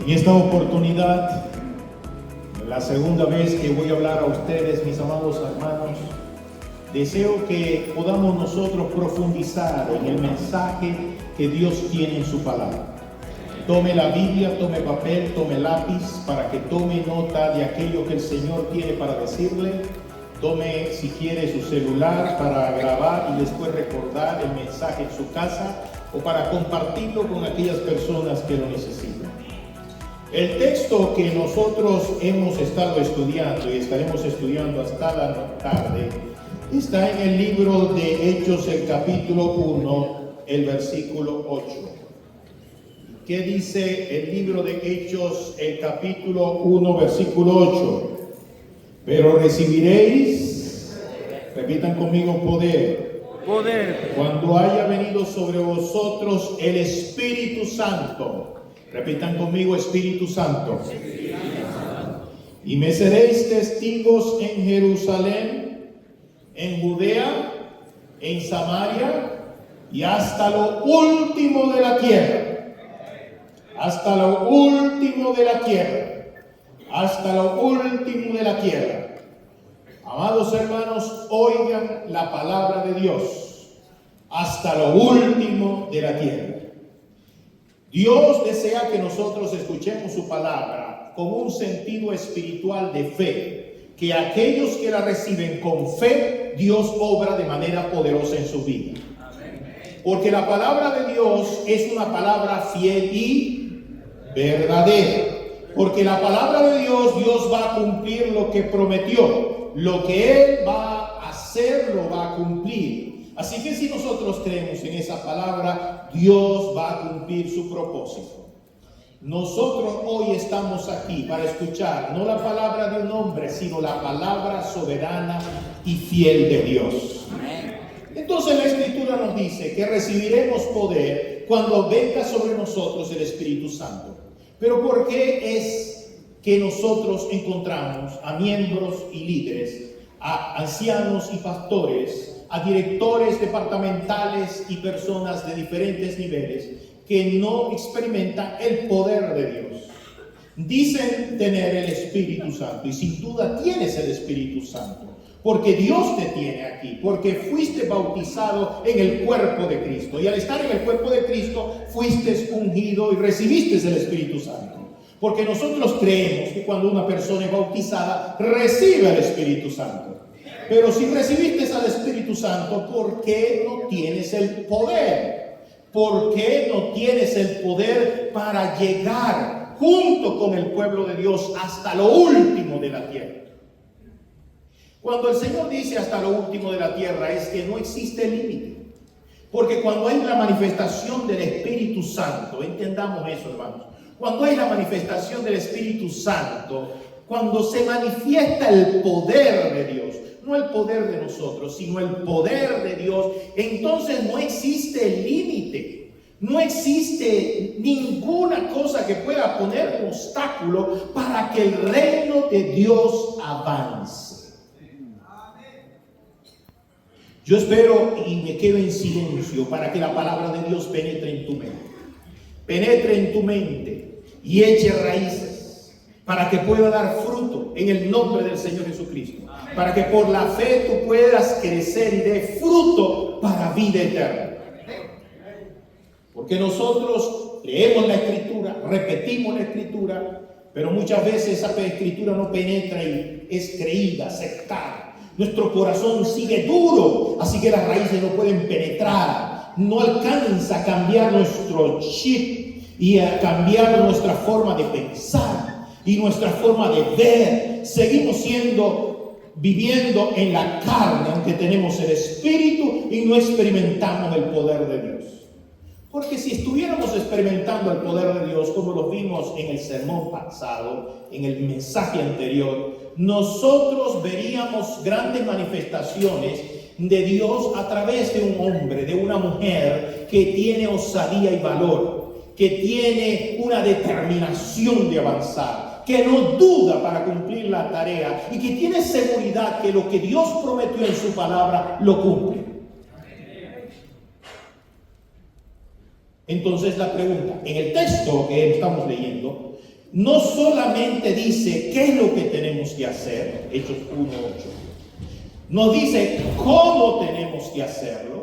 En esta oportunidad, la segunda vez que voy a hablar a ustedes, mis amados hermanos, deseo que podamos nosotros profundizar en el mensaje que Dios tiene en su palabra. Tome la Biblia, tome papel, tome lápiz para que tome nota de aquello que el Señor tiene para decirle. Tome, si quiere, su celular para grabar y después recordar el mensaje en su casa o para compartirlo con aquellas personas que lo necesitan. El texto que nosotros hemos estado estudiando y estaremos estudiando hasta la tarde está en el libro de Hechos, el capítulo 1, el versículo 8. ¿Qué dice el libro de Hechos, el capítulo 1, versículo 8? Pero recibiréis, repitan conmigo, poder. Poder. Cuando haya venido sobre vosotros el Espíritu Santo. Repitan conmigo, Espíritu Santo. Y me seréis testigos en Jerusalén, en Judea, en Samaria y hasta lo último de la tierra. Hasta lo último de la tierra. Hasta lo último de la tierra. Amados hermanos, oigan la palabra de Dios. Hasta lo último de la tierra. Dios desea que nosotros escuchemos su palabra con un sentido espiritual de fe, que aquellos que la reciben con fe, Dios obra de manera poderosa en su vida. Porque la palabra de Dios es una palabra fiel y verdadera. Porque la palabra de Dios, Dios va a cumplir lo que prometió. Lo que Él va a hacer, lo va a cumplir. Así que si nosotros creemos en esa palabra, Dios va a cumplir su propósito. Nosotros hoy estamos aquí para escuchar no la palabra de un hombre, sino la palabra soberana y fiel de Dios. Entonces la Escritura nos dice que recibiremos poder cuando venga sobre nosotros el Espíritu Santo. Pero ¿por qué es que nosotros encontramos a miembros y líderes, a ancianos y pastores, a directores departamentales y personas de diferentes niveles que no experimentan el poder de Dios? Dicen tener el Espíritu Santo y sin duda tienes el Espíritu Santo porque Dios te tiene aquí, porque fuiste bautizado en el cuerpo de Cristo y al estar en el cuerpo de Cristo fuiste ungido y recibiste el Espíritu Santo. Porque nosotros creemos que cuando una persona es bautizada recibe el Espíritu Santo. Pero si recibiste al Espíritu Santo, ¿por qué no tienes el poder? ¿Por qué no tienes el poder para llegar junto con el pueblo de Dios hasta lo último de la tierra? Cuando el Señor dice hasta lo último de la tierra, es que no existe límite. Porque cuando hay la manifestación del Espíritu Santo, entendamos eso, hermanos. Cuando hay la manifestación del Espíritu Santo, cuando se manifiesta el poder de Dios, no el poder de nosotros, sino el poder de Dios, entonces no existe límite, no existe ninguna cosa que pueda poner un obstáculo para que el reino de Dios avance. Yo espero y me quedo en silencio para que la palabra de Dios penetre en tu mente. Penetre en tu mente y eche raíces para que pueda dar fruto en el nombre del Señor Jesucristo. Para que por la fe tú puedas crecer y dé fruto para vida eterna. Porque nosotros leemos la Escritura, repetimos la Escritura, pero muchas veces esa Escritura no penetra y es creída, aceptada. Nuestro corazón sigue duro, así que las raíces no pueden penetrar. No alcanza a cambiar nuestro chip y a cambiar nuestra forma de pensar y nuestra forma de ver. Seguimos viviendo en la carne, aunque tenemos el Espíritu y no experimentamos el poder de Dios. Porque si estuviéramos experimentando el poder de Dios, como lo vimos en el sermón pasado, en el mensaje anterior, nosotros veríamos grandes manifestaciones de Dios a través de un hombre, de una mujer que tiene osadía y valor, que tiene una determinación de avanzar, que no duda para cumplir la tarea y que tiene seguridad que lo que Dios prometió en su palabra lo cumple. Entonces la pregunta, en el texto que estamos leyendo, no solamente dice qué es lo que tenemos que hacer, Hechos 1:8, nos dice cómo tenemos que hacerlo.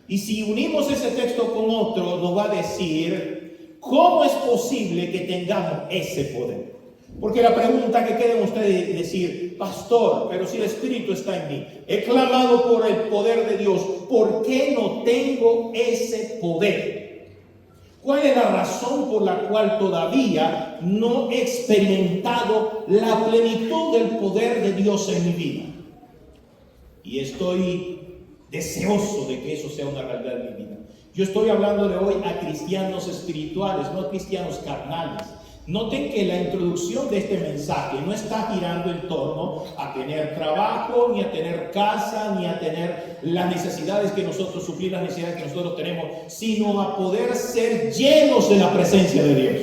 Y si unimos ese texto con otro, nos va a decir cómo es posible que tengamos ese poder. Porque la pregunta que queda en ustedes es decir, pastor, pero si el Espíritu está en mí, he clamado por el poder de Dios, ¿por qué no tengo ese poder? ¿Cuál es la razón por la cual todavía no he experimentado la plenitud del poder de Dios en mi vida? Y estoy deseoso de que eso sea una realidad en mi vida. Yo estoy hablándole hoy a cristianos espirituales, no a cristianos carnales. Noten que la introducción de este mensaje no está girando en torno a tener trabajo, ni a tener casa, ni a tener las necesidades que nosotros, suplir las necesidades que nosotros tenemos, sino a poder ser llenos de la presencia de Dios.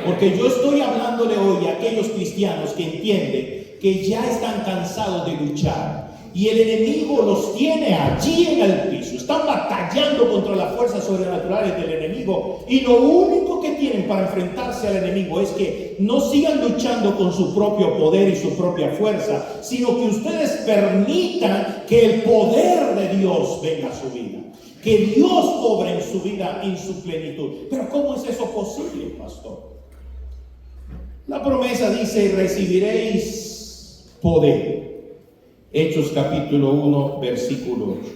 Porque yo estoy hablándole hoy a aquellos cristianos que entienden que ya están cansados de luchar. Y el enemigo los tiene allí en el piso. Están batallando contra las fuerzas sobrenaturales del enemigo. Y lo único que tienen para enfrentarse al enemigo es que no sigan luchando con su propio poder y su propia fuerza, sino que ustedes permitan que el poder de Dios venga a su vida. Que Dios obre en su vida en su plenitud. Pero ¿cómo es eso posible, pastor? La promesa dice: recibiréis poder. Hechos capítulo 1, versículo 8.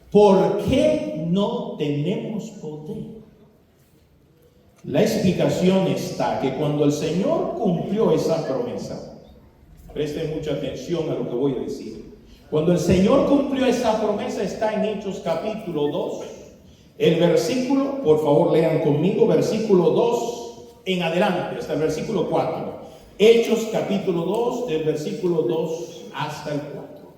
¿Por qué no tenemos poder? La explicación está que cuando el Señor cumplió esa promesa, presten mucha atención a lo que voy a decir. Cuando el Señor cumplió esa promesa, está en Hechos capítulo 2. El versículo, por favor lean conmigo, versículo 2 en adelante, hasta el versículo 4. Hechos capítulo 2, del versículo 2 hasta el 4.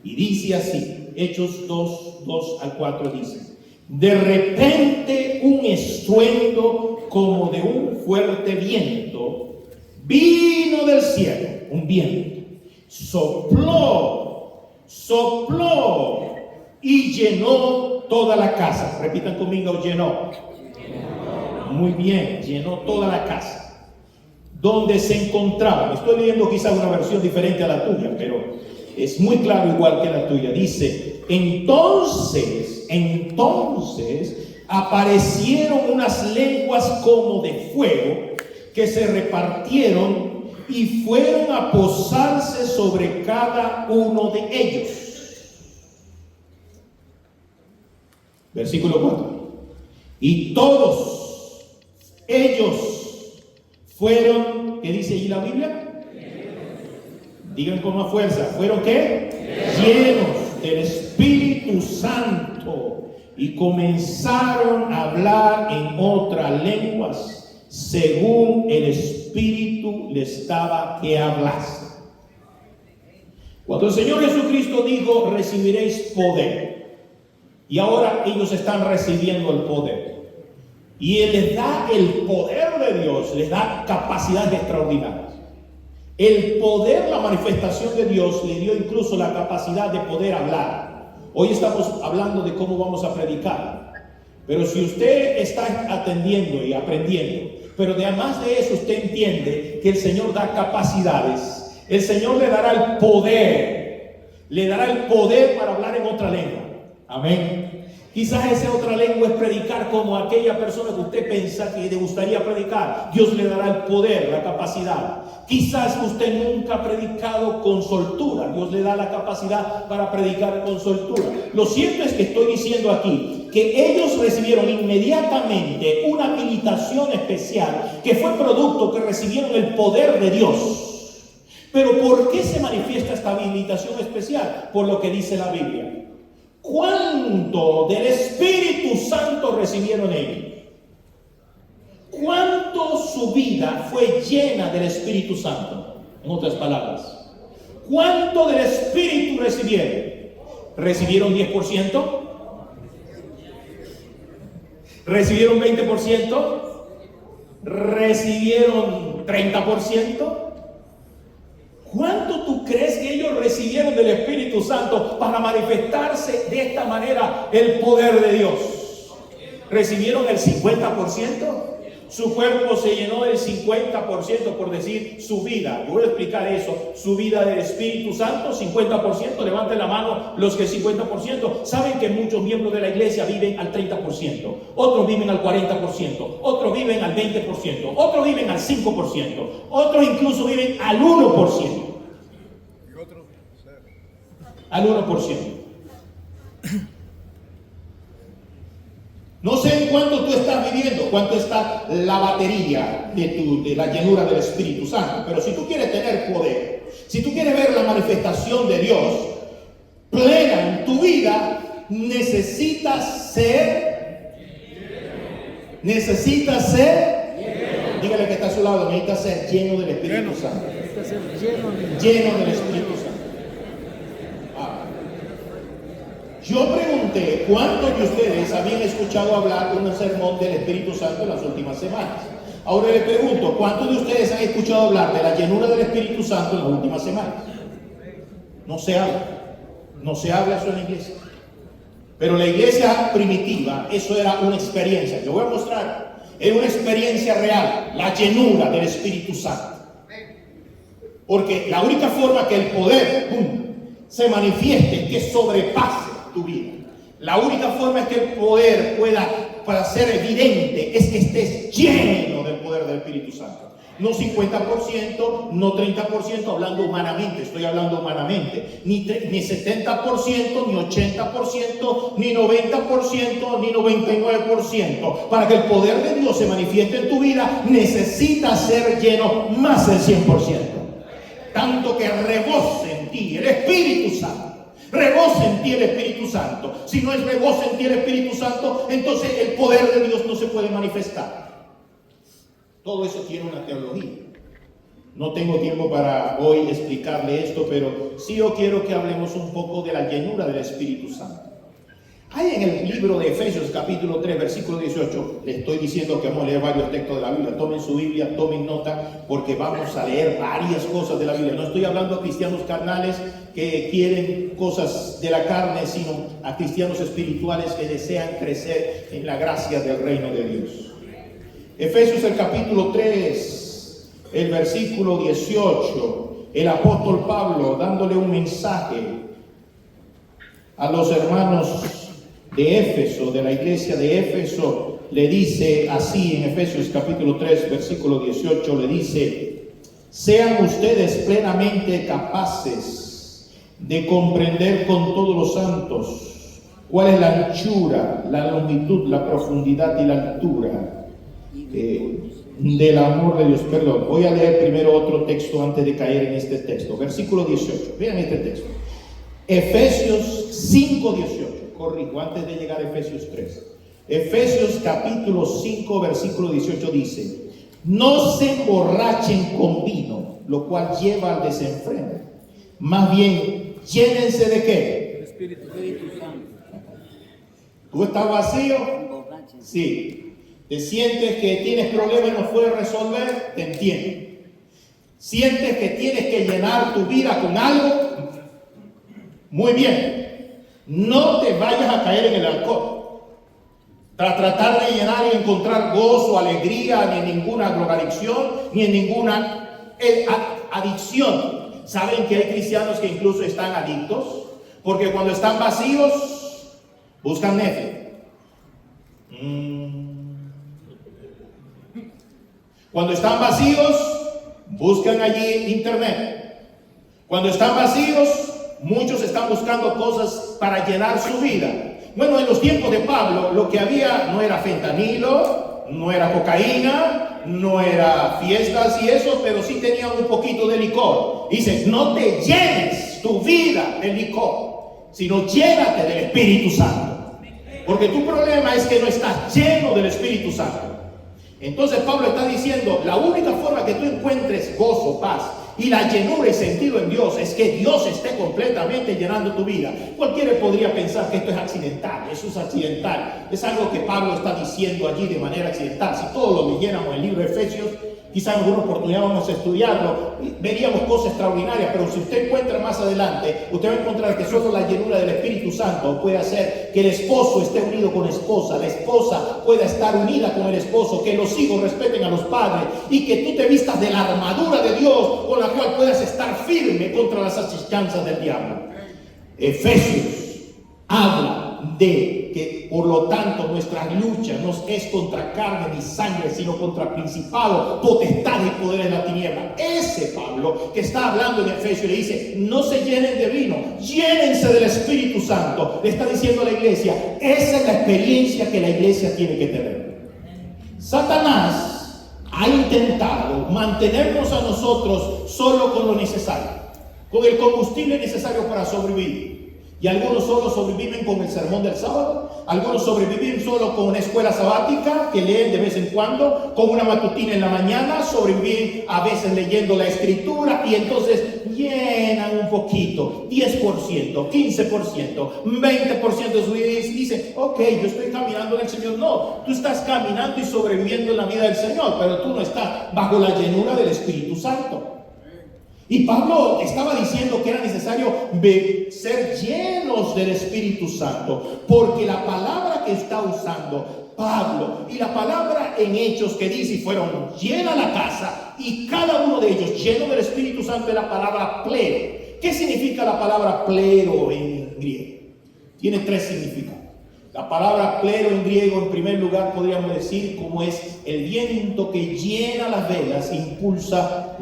Y dice así, Hechos 2 al 4 dice: de repente un estruendo como de un fuerte viento vino del cielo, un viento, sopló y llenó toda la casa. Repitan conmigo, llenó. Muy bien, llenó toda la casa donde se encontraban. Estoy leyendo quizás una versión diferente a la tuya, pero es muy claro igual que la tuya. Dice: entonces aparecieron unas lenguas como de fuego que se repartieron y fueron a posarse sobre cada uno de ellos. Versículo 4. Y todos ellos fueron, ¿qué dice allí la Biblia? Digan con más fuerza, ¿fueron qué? Llenos del Espíritu Santo y comenzaron a hablar en otras lenguas según el Espíritu les daba que hablase. Cuando el Señor Jesucristo dijo: recibiréis poder, y ahora ellos están recibiendo el poder. Y Él les da el poder de Dios, les da capacidades extraordinarias. El poder, la manifestación de Dios, le dio incluso la capacidad de poder hablar. Hoy estamos hablando de cómo vamos a predicar. Pero si usted está atendiendo y aprendiendo, pero además de eso usted entiende que el Señor da capacidades, el Señor le dará el poder para hablar en otra lengua. Amén. Quizás esa otra lengua es predicar como aquella persona que usted piensa que le gustaría predicar. Dios le dará el poder, la capacidad. Quizás usted nunca ha predicado con soltura. Dios le da la capacidad para predicar con soltura. Lo cierto es que estoy diciendo aquí que ellos recibieron inmediatamente una habilitación especial que fue producto que recibieron el poder de Dios. Pero ¿por qué se manifiesta esta habilitación especial? Por lo que dice la Biblia. ¿Cuánto del Espíritu Santo recibieron ellos? ¿Cuánto su vida fue llena del Espíritu Santo? En otras palabras, ¿cuánto del Espíritu recibieron? ¿Recibieron 10%? ¿Recibieron 20%? ¿Recibieron 30%? ¿Cuánto tú crees que ellos recibieron del Espíritu Santo para manifestarse de esta manera el poder de Dios? ¿Recibieron el 50%? Su cuerpo se llenó del 50%, por decir, su vida. Yo voy a explicar eso. Su vida del Espíritu Santo, 50%. Levanten la mano los que 50%. Saben que muchos miembros de la iglesia viven al 30%. Otros viven al 40%. Otros viven al 20%. Otros viven al 5%. Otros incluso viven al 1%. Al 1%. No sé en cuánto tú estás viviendo, cuánto está la batería de la llenura del Espíritu Santo. Pero si tú quieres tener poder, si tú quieres ver la manifestación de Dios plena en tu vida, necesitas ser, dígale que está a su lado, necesitas ser lleno del Espíritu Santo. Lleno del Espíritu Santo. Yo pregunté cuántos de ustedes habían escuchado hablar de un sermón del Espíritu Santo en las últimas semanas. Ahora le pregunto, ¿cuántos de ustedes han escuchado hablar de la llenura del Espíritu Santo en las últimas semanas? No se habla. No se habla eso en la iglesia. Pero la iglesia primitiva, eso era una experiencia. Yo voy a mostrar. Era una experiencia real, la llenura del Espíritu Santo. Porque la única forma que el poder se manifieste es que sobrepase tu vida. La única forma es que el poder pueda ser evidente es que estés lleno del poder del Espíritu Santo. No 50%, no 30%, hablando humanamente, estoy hablando humanamente. Ni 70%, ni 80%, ni 90%, ni 99%. Para que el poder de Dios se manifieste en tu vida, necesitas ser lleno más del 100%. Tanto que rebose en ti el Espíritu Santo. Rebose en ti el Espíritu Santo. Si no es rebose en ti el Espíritu Santo, entonces el poder de Dios no se puede manifestar. Todo eso tiene una teología. No tengo tiempo para hoy explicarle esto, pero sí yo quiero que hablemos un poco de la llenura del Espíritu Santo. Hay en el libro de Efesios capítulo 3 versículo 18, le estoy diciendo que vamos a leer varios textos de la Biblia. Tomen su Biblia, tomen nota, porque vamos a leer varias cosas de la Biblia. No estoy hablando a cristianos carnales que quieren cosas de la carne, sino a cristianos espirituales que desean crecer en la gracia del reino de Dios. Efesios el capítulo 3, el versículo 18, el apóstol Pablo dándole un mensaje a los hermanos de Éfeso, de la iglesia de Éfeso, le dice así en Efesios capítulo 3, versículo 18, le dice: sean ustedes plenamente capaces de comprender con todos los santos cuál es la anchura, la longitud, la profundidad y la altura del amor de Dios. Perdón, voy a leer primero otro texto antes de caer en este texto. Versículo 18, vean este texto. Efesios 5, 18. Corrijo, antes de llegar a Efesios 3. Efesios capítulo 5, versículo 18 dice: no se emborrachen con vino, lo cual lleva al desenfreno. Más bien, llénense de ¿qué? Espíritu Santo. ¿Tú estás vacío? Sí. ¿Te sientes que tienes problemas y no puedes resolver? Te entiendo. ¿Sientes que tienes que llenar tu vida con algo? Muy bien. No te vayas a caer en el alcohol. Para tratar de llenar y encontrar gozo, alegría, ni en ninguna drogadicción, ni en ninguna adicción. ¿Saben que hay cristianos que incluso están adictos? Porque cuando están vacíos, buscan Netflix. Cuando están vacíos, buscan allí internet. Cuando están vacíos, muchos están buscando cosas para llenar su vida. Bueno, en los tiempos de Pablo, lo que había no era fentanilo, no era cocaína, no era fiestas y eso, pero sí tenían un poquito de licor. Dice: no te llenes tu vida de licor, sino llénate del Espíritu Santo. Porque tu problema es que no estás lleno del Espíritu Santo. Entonces Pablo está diciendo: la única forma que tú encuentres gozo, paz y la llenura y sentido en Dios es que Dios esté completamente llenando tu vida. Cualquiera podría pensar que esto es accidental. Eso es accidental. Es algo que Pablo está diciendo allí de manera accidental. Si todos lo leyéramos en el libro de Efesios, Quizá en alguna oportunidad vamos a estudiarlo y veríamos cosas extraordinarias, pero si usted encuentra más adelante, usted va a encontrar que solo la llenura del Espíritu Santo puede hacer que el esposo esté unido con la esposa pueda estar unida con el esposo, que los hijos respeten a los padres y que tú te vistas de la armadura de Dios con la cual puedas estar firme contra las asechanzas del diablo. Efesios habla de que por lo tanto nuestra lucha no es contra carne ni sangre, sino contra principados, potestades y poderes de la tiniebla. Ese Pablo que está hablando en Efesios le dice: no se llenen de vino, llénense del Espíritu Santo. Le está diciendo a la iglesia, esa es la experiencia que la iglesia tiene que tener. Satanás ha intentado mantenernos a nosotros solo con lo necesario, con el combustible necesario para sobrevivir. Y algunos solo sobreviven con el sermón del sábado, algunos sobreviven solo con una escuela sabática que leen de vez en cuando, con una matutina en la mañana, sobreviven a veces leyendo la escritura y entonces llenan un poquito, 10%, 15%, 20% de su vida y dicen: ok, yo estoy caminando en el Señor. No, tú estás caminando y sobreviviendo en la vida del Señor, pero tú no estás bajo la llenura del Espíritu Santo. Y Pablo estaba diciendo que era necesario ser llenos del Espíritu Santo, porque la palabra que está usando Pablo y la palabra en Hechos que dice: y fueron llena la casa, y cada uno de ellos lleno del Espíritu Santo, es la palabra plero. ¿Qué significa la palabra plero en griego? Tiene tres significados. La palabra plero en griego, en primer lugar, podríamos decir como es el viento que llena las velas, impulsa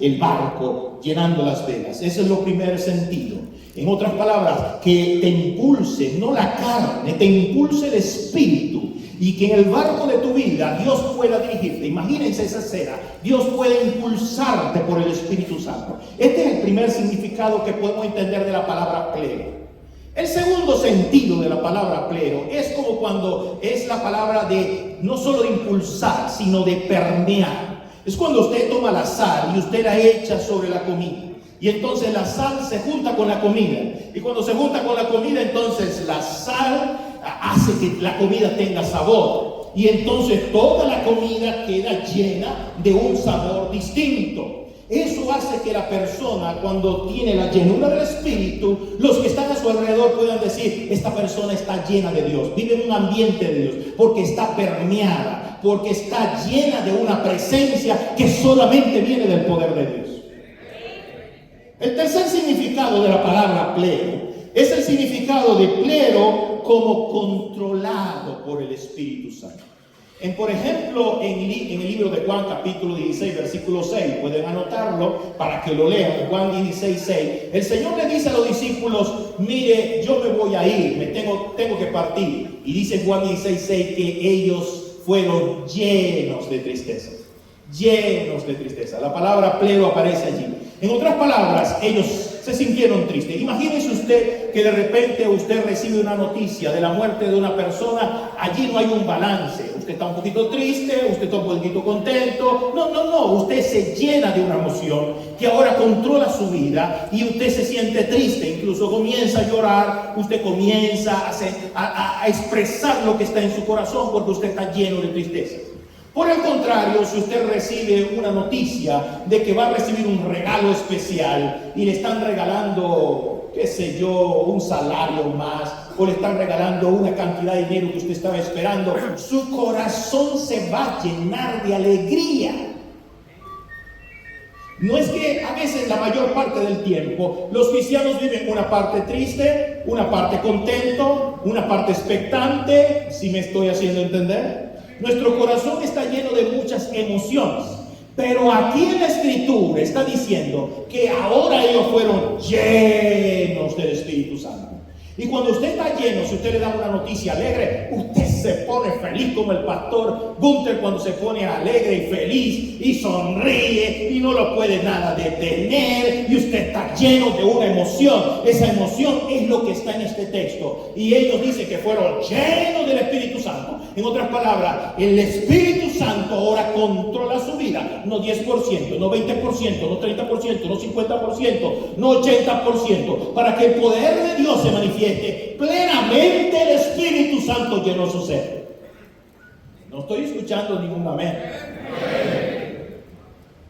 el barco llenando las velas. Ese es lo primer sentido. En otras palabras, que te impulse, no la carne, te impulse el espíritu, y que en el barco de tu vida Dios pueda dirigirte. Imagínense esa escena. Dios puede impulsarte por el Espíritu Santo. Este es el primer significado que podemos entender de la palabra plero. El segundo sentido de la palabra plero es como cuando es la palabra de no solo de impulsar, sino de permear. Es cuando usted toma la sal y usted la echa sobre la comida. Y entonces la sal se junta con la comida. Y cuando se junta con la comida, entonces la sal hace que la comida tenga sabor. Y entonces toda la comida queda llena de un sabor distinto. Eso hace que la persona, cuando tiene la llenura del Espíritu, los que están a su alrededor puedan decir: esta persona está llena de Dios, vive en un ambiente de Dios, porque está permeada, porque está llena de una presencia que solamente viene del poder de Dios. El tercer significado de la palabra plero es el significado de plero como controlado por el Espíritu Santo. Por ejemplo, en el libro de Juan capítulo 16, versículo 6, pueden anotarlo para que lo lean. Juan 16, 6, el Señor le dice a los discípulos: mire, yo me voy a ir, tengo que partir. Y dice Juan 16, 6 que ellos fueron llenos de tristeza. Llenos de tristeza. La palabra plero aparece allí. En otras palabras, ellos se sintieron tristes. Imagínese usted que de repente usted recibe una noticia de la muerte de una persona. Allí no hay un balance. Usted está un poquito triste, usted está un poquito contento. No. Usted se llena de una emoción que ahora controla su vida y usted se siente triste. Incluso comienza a llorar. Usted comienza a expresar lo que está en su corazón porque usted está lleno de tristeza. Por el contrario, si usted recibe una noticia de que va a recibir un regalo especial y le están regalando, qué sé yo, un salario más, o le están regalando una cantidad de dinero que usted estaba esperando, su corazón se va a llenar de alegría. No es que a veces, la mayor parte del tiempo, los cristianos viven una parte triste, una parte contento, una parte expectante, si me estoy haciendo entender. Nuestro corazón está lleno de muchas emociones, pero aquí en la Escritura está diciendo que ahora ellos fueron llenos del Espíritu Santo. Y cuando usted está lleno, si usted le da una noticia alegre, usted se pone feliz como el pastor Gunther cuando se pone alegre y feliz y sonríe y no lo puede nada detener y usted está lleno de una emoción. Esa emoción es lo que está en este texto. Y ellos dicen que fueron llenos del Espíritu Santo. En otras palabras, el Espíritu Santo ahora controla su vida. No 10%, no 20%, no 30%, no 50%, no 80%. Para que el poder de Dios se manifieste plenamente, el Espíritu Santo llenó su ser. No estoy escuchando ningún amén.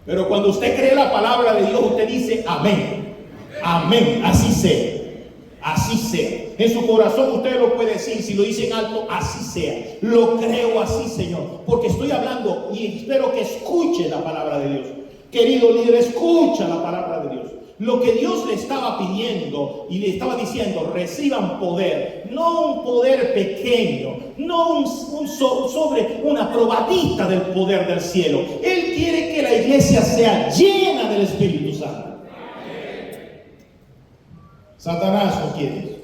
Pero cuando usted cree la palabra de Dios, usted dice amén. Amén. Así sea. Así sea. En su corazón usted lo puede decir. Si lo dice en alto, así sea. Lo creo así, Señor. Porque estoy hablando y espero que escuche la palabra de Dios. Querido líder, escucha la palabra de Dios. Lo que Dios le estaba pidiendo y le estaba diciendo, reciban poder, no un poder pequeño, no sobre una probadita del poder del cielo. Él quiere que la iglesia sea llena del Espíritu Santo. Satanás no quiere eso.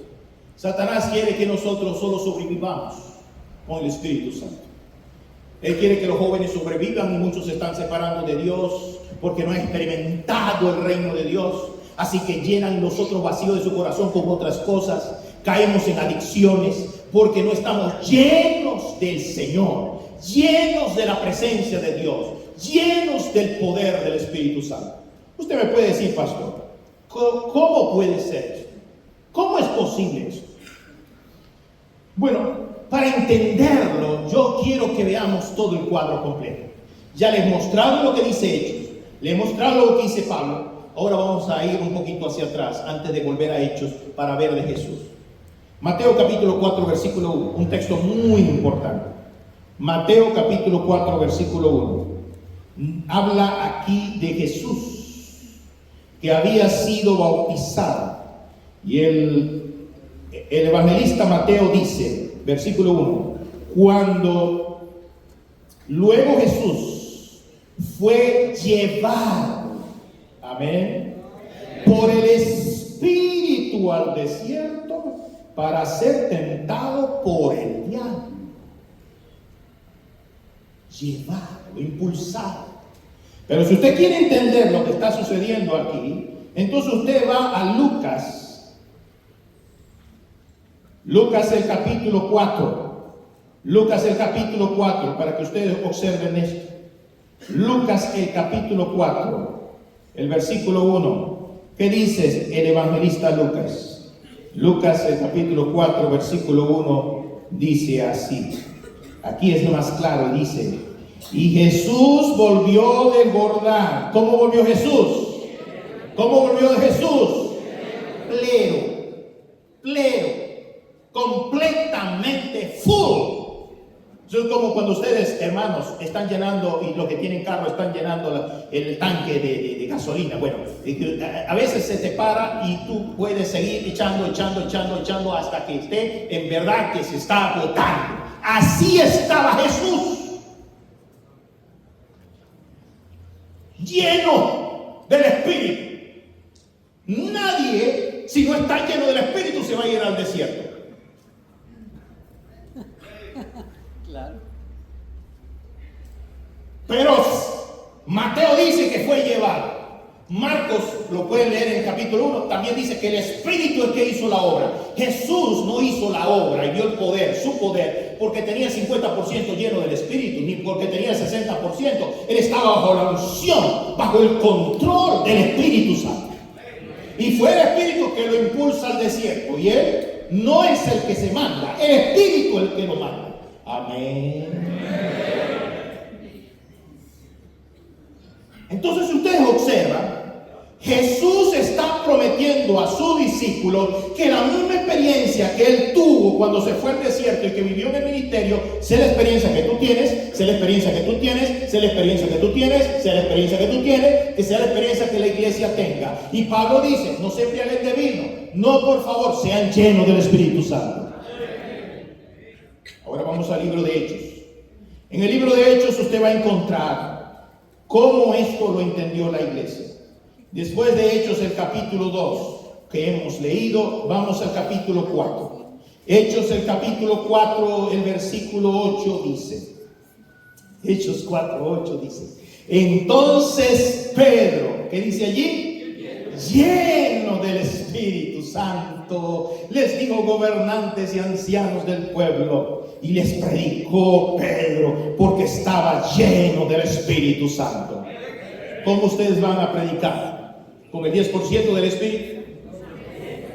Satanás quiere que nosotros solo sobrevivamos con el Espíritu Santo. Él quiere que los jóvenes sobrevivan y muchos se están separando de Dios porque no han experimentado el reino de Dios. Así que llenan los otros vacíos de su corazón con otras cosas. Caemos en adicciones porque no estamos llenos del Señor, llenos de la presencia de Dios, llenos del poder del Espíritu Santo. Usted me puede decir, pastor, ¿cómo puede ser esto? ¿Cómo es posible eso? Bueno, para entenderlo, yo quiero que veamos todo el cuadro completo. Ya les he mostrado lo que dice Hechos, les he mostrado lo que dice Pablo. Ahora vamos a ir un poquito hacia atrás, antes de volver a Hechos, para ver de Jesús. Mateo capítulo 4, versículo 1, un texto muy importante. Mateo capítulo 4, versículo 1. Habla aquí de Jesús, que había sido bautizado. Y el evangelista Mateo dice, versículo 1, cuando luego Jesús fue llevado, amén, por el Espíritu al desierto para ser tentado por el diablo. Llevado, impulsado. Pero si usted quiere entender lo que está sucediendo aquí, entonces usted va a Lucas el capítulo 4. Lucas el capítulo 4, para que ustedes observen esto. Lucas el capítulo 4, el versículo 1. ¿Qué dice el evangelista Lucas? Lucas el capítulo 4, versículo 1 dice así. Aquí es lo más claro, dice: y Jesús volvió del Jordán. ¿Cómo volvió Jesús? ¿Cómo volvió de Jesús? Pleno, completamente full. Es como cuando ustedes, hermanos, están llenando, y los que tienen carro están llenando el tanque de gasolina. Bueno, a veces se te para y tú puedes seguir echando hasta que esté en verdad que se está agotando. Así estaba Jesús, lleno del Espíritu. Nadie, si no está lleno del Espíritu, se va a ir al desierto. Claro. Pero Mateo dice que fue llevado. Marcos, lo pueden leer en el capítulo 1, también dice que el Espíritu es que hizo la obra. Jesús no hizo la obra y dio el poder, su poder, porque tenía el 50% lleno del Espíritu, ni porque tenía el 60%. Él estaba bajo la unción, bajo el control del Espíritu Santo. Y fue el Espíritu que lo impulsa al desierto. Y Él no es el que se manda, el Espíritu es el que lo manda. Amén. Entonces, si ustedes observan, Jesús está prometiendo a sus discípulos que la misma experiencia que Él tuvo cuando se fue al desierto y que vivió en el ministerio, sea la experiencia que tú tienes, sea la experiencia que tú tienes, sea la experiencia que tú tienes, sea la experiencia que tú tienes, que sea la experiencia que la iglesia tenga. Y Pablo dice: no se embriaguen de vino, no, por favor, sean llenos del Espíritu Santo. Ahora vamos al libro de Hechos. En el libro de Hechos usted va a encontrar cómo esto lo entendió la iglesia. Después de Hechos el capítulo 2 que hemos leído, vamos al capítulo 4. Hechos el capítulo 4, el versículo 8 dice, Hechos 4, 8 dice: entonces Pedro, ¿qué dice allí? Lleno del Espíritu Santo, les dijo gobernantes y ancianos del pueblo, y les predicó Pedro, porque estaba lleno del Espíritu Santo. ¿Cómo ustedes van a predicar? ¿Con el 10% del Espíritu?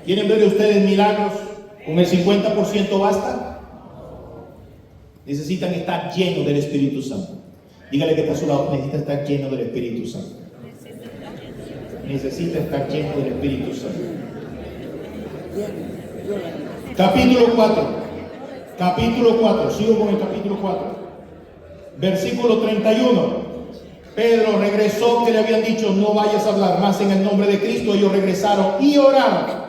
¿Quieren ver de ustedes milagros? ¿Con el 50% basta? Necesitan estar llenos del Espíritu Santo. Dígale que está a su lado, necesita estar lleno del Espíritu Santo. Necesita estar lleno del Espíritu Santo. Capítulo 4. Capítulo 4. Sigo con el capítulo 4. Versículo 31. Pedro regresó, que le habían dicho: no vayas a hablar más en el nombre de Cristo. Ellos regresaron y oraron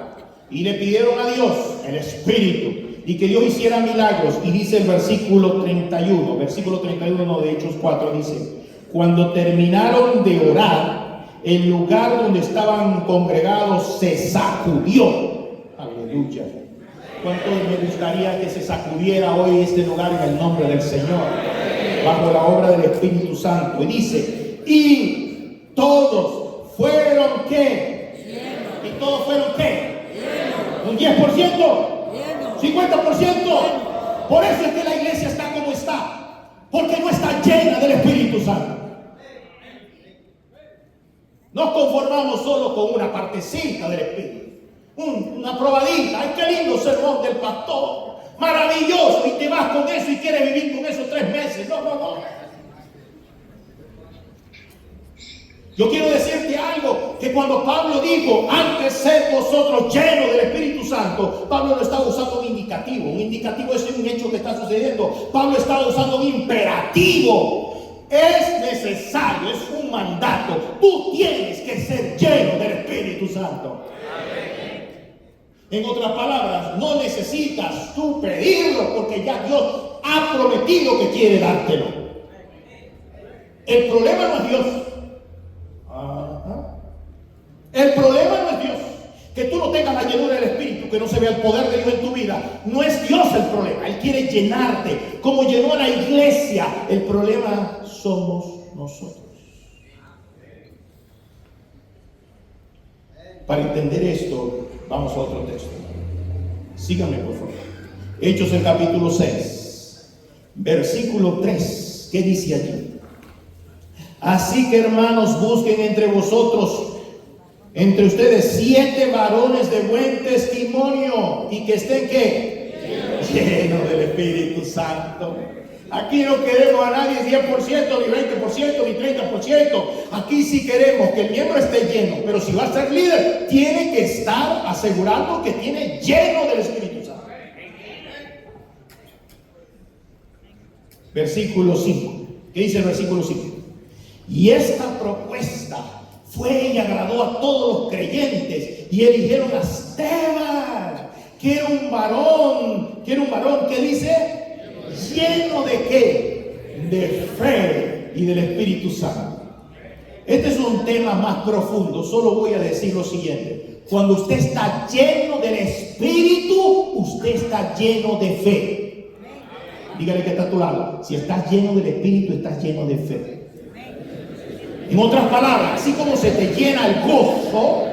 y le pidieron a Dios el Espíritu y que Dios hiciera milagros. Y dice el versículo 31, versículo 31 de Hechos 4, dice: cuando terminaron de orar, el lugar donde estaban congregados se sacudió. Aleluya. ¿Cuánto me gustaría que se sacudiera hoy este lugar en el nombre del Señor, bajo la obra del Espíritu Santo? Y dice: y todos fueron ¿qué? Llenos. ¿Y todos fueron qué? Llenos. ¿Un 10%? Llenos. ¿50%? Por eso es que la iglesia está como está, porque no está llena del Espíritu Santo. Nos conformamos solo con una partecita del Espíritu, una probadita. ¡Ay, qué lindo sermón del pastor! Maravilloso, y te vas con eso y quieres vivir con eso 3 meses. No. Yo quiero decirte algo, que cuando Pablo dijo: antes sed vosotros llenos del Espíritu Santo, Pablo no estaba usando un indicativo. Un indicativo es un hecho que está sucediendo. Pablo estaba usando un imperativo. Es necesario, es un mandato. Tú tienes que ser lleno del Espíritu Santo. En otras palabras, no necesitas tú pedirlo, porque ya Dios ha prometido que quiere dártelo. El problema no es Dios. El problema no es Dios. Que tú no tengas la llenura del Espíritu, que no se vea el poder de Dios en tu vida. No es Dios el problema. Él quiere llenarte, como llenó a la iglesia. El problema somos nosotros. Para entender esto, vamos a otro texto. Síganme, por favor. Hechos, el capítulo 6, versículo 3. ¿Qué dice allí? Así que, hermanos, busquen entre vosotros, entre ustedes, 7 varones de buen testimonio, y que estén ¿qué? Llenos del Espíritu Santo. Aquí no queremos a nadie 10%, ni 20%, ni 30%. Aquí sí queremos que el miembro esté lleno. Pero si va a ser líder, tiene que estar asegurando que tiene lleno del Espíritu Santo. Versículo 5. ¿Qué dice el versículo 5? Y esta propuesta fue y agradó a todos los creyentes, y eligieron a Esteban, que era un varón, ¿qué dice? ¿Lleno de qué? De fe y del Espíritu Santo. Este es un tema más profundo. Solo voy a decir lo siguiente: cuando usted está lleno del Espíritu, usted está lleno de fe. Dígale que está a tu lado: si estás lleno del Espíritu, estás lleno de fe. En otras palabras, así como se te llena el gozo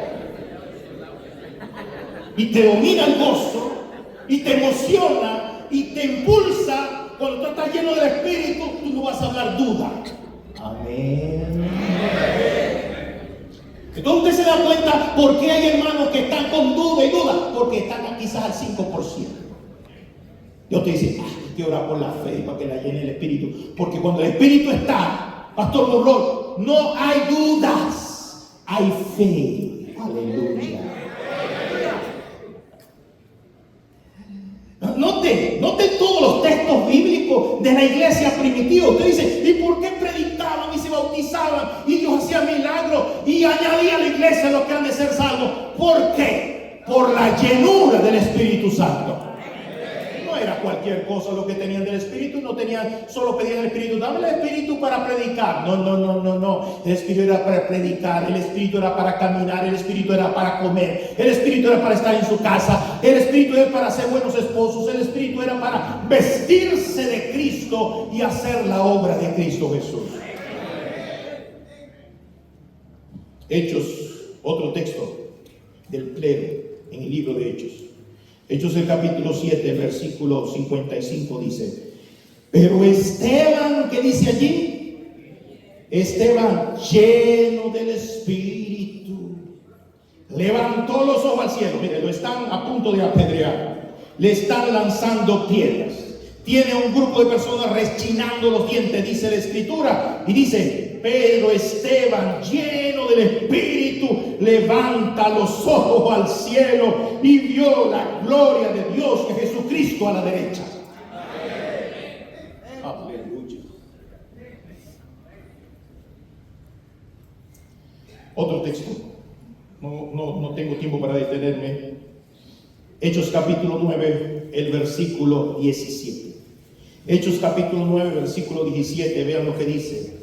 y te domina el gozo y te emociona y te impulsa, cuando tú estás lleno del Espíritu, tú no vas a hablar duda. Amén. Entonces usted se da cuenta por qué hay hermanos que están con duda y duda, porque están quizás al 5%. Dios te dice: hay que orar por la fe para que la llene el Espíritu, porque cuando el Espíritu está, Pastor Murrón, no hay dudas, hay fe. Aleluya. Note todos los textos bíblicos de la iglesia primitiva. Usted dice: ¿y por qué predicaban y se bautizaban y Dios hacía milagros y añadía a la iglesia los que han de ser salvos? ¿Por qué? Por la llenura del Espíritu Santo. No era cualquier cosa lo que tenían del Espíritu. No tenían, solo pedían el Espíritu: dame el Espíritu para predicar. No. El Espíritu era para predicar, el Espíritu era para caminar, el Espíritu era para comer, el Espíritu era para estar en su casa, el Espíritu era para ser buenos esposos, el Espíritu era para vestirse de Cristo y hacer la obra de Cristo Jesús. Hechos, otro texto del clero en el libro de Hechos. Hechos, el capítulo 7, versículo 55 dice: pero Esteban, ¿qué dice allí? Esteban, lleno del Espíritu, levantó los ojos al cielo. Mire, lo están a punto de apedrear, le están lanzando piedras, Tiene un grupo de personas rechinando los dientes, dice la Escritura. Y dice, Pedro, Esteban, lleno del Espíritu, levanta los ojos al cielo y vio la gloria de Dios y a Jesucristo a la derecha. Aleluya. Otro texto. No tengo tiempo para detenerme. Hechos capítulo 9, el versículo 17. Hechos capítulo 9, versículo 17, vean lo que dice.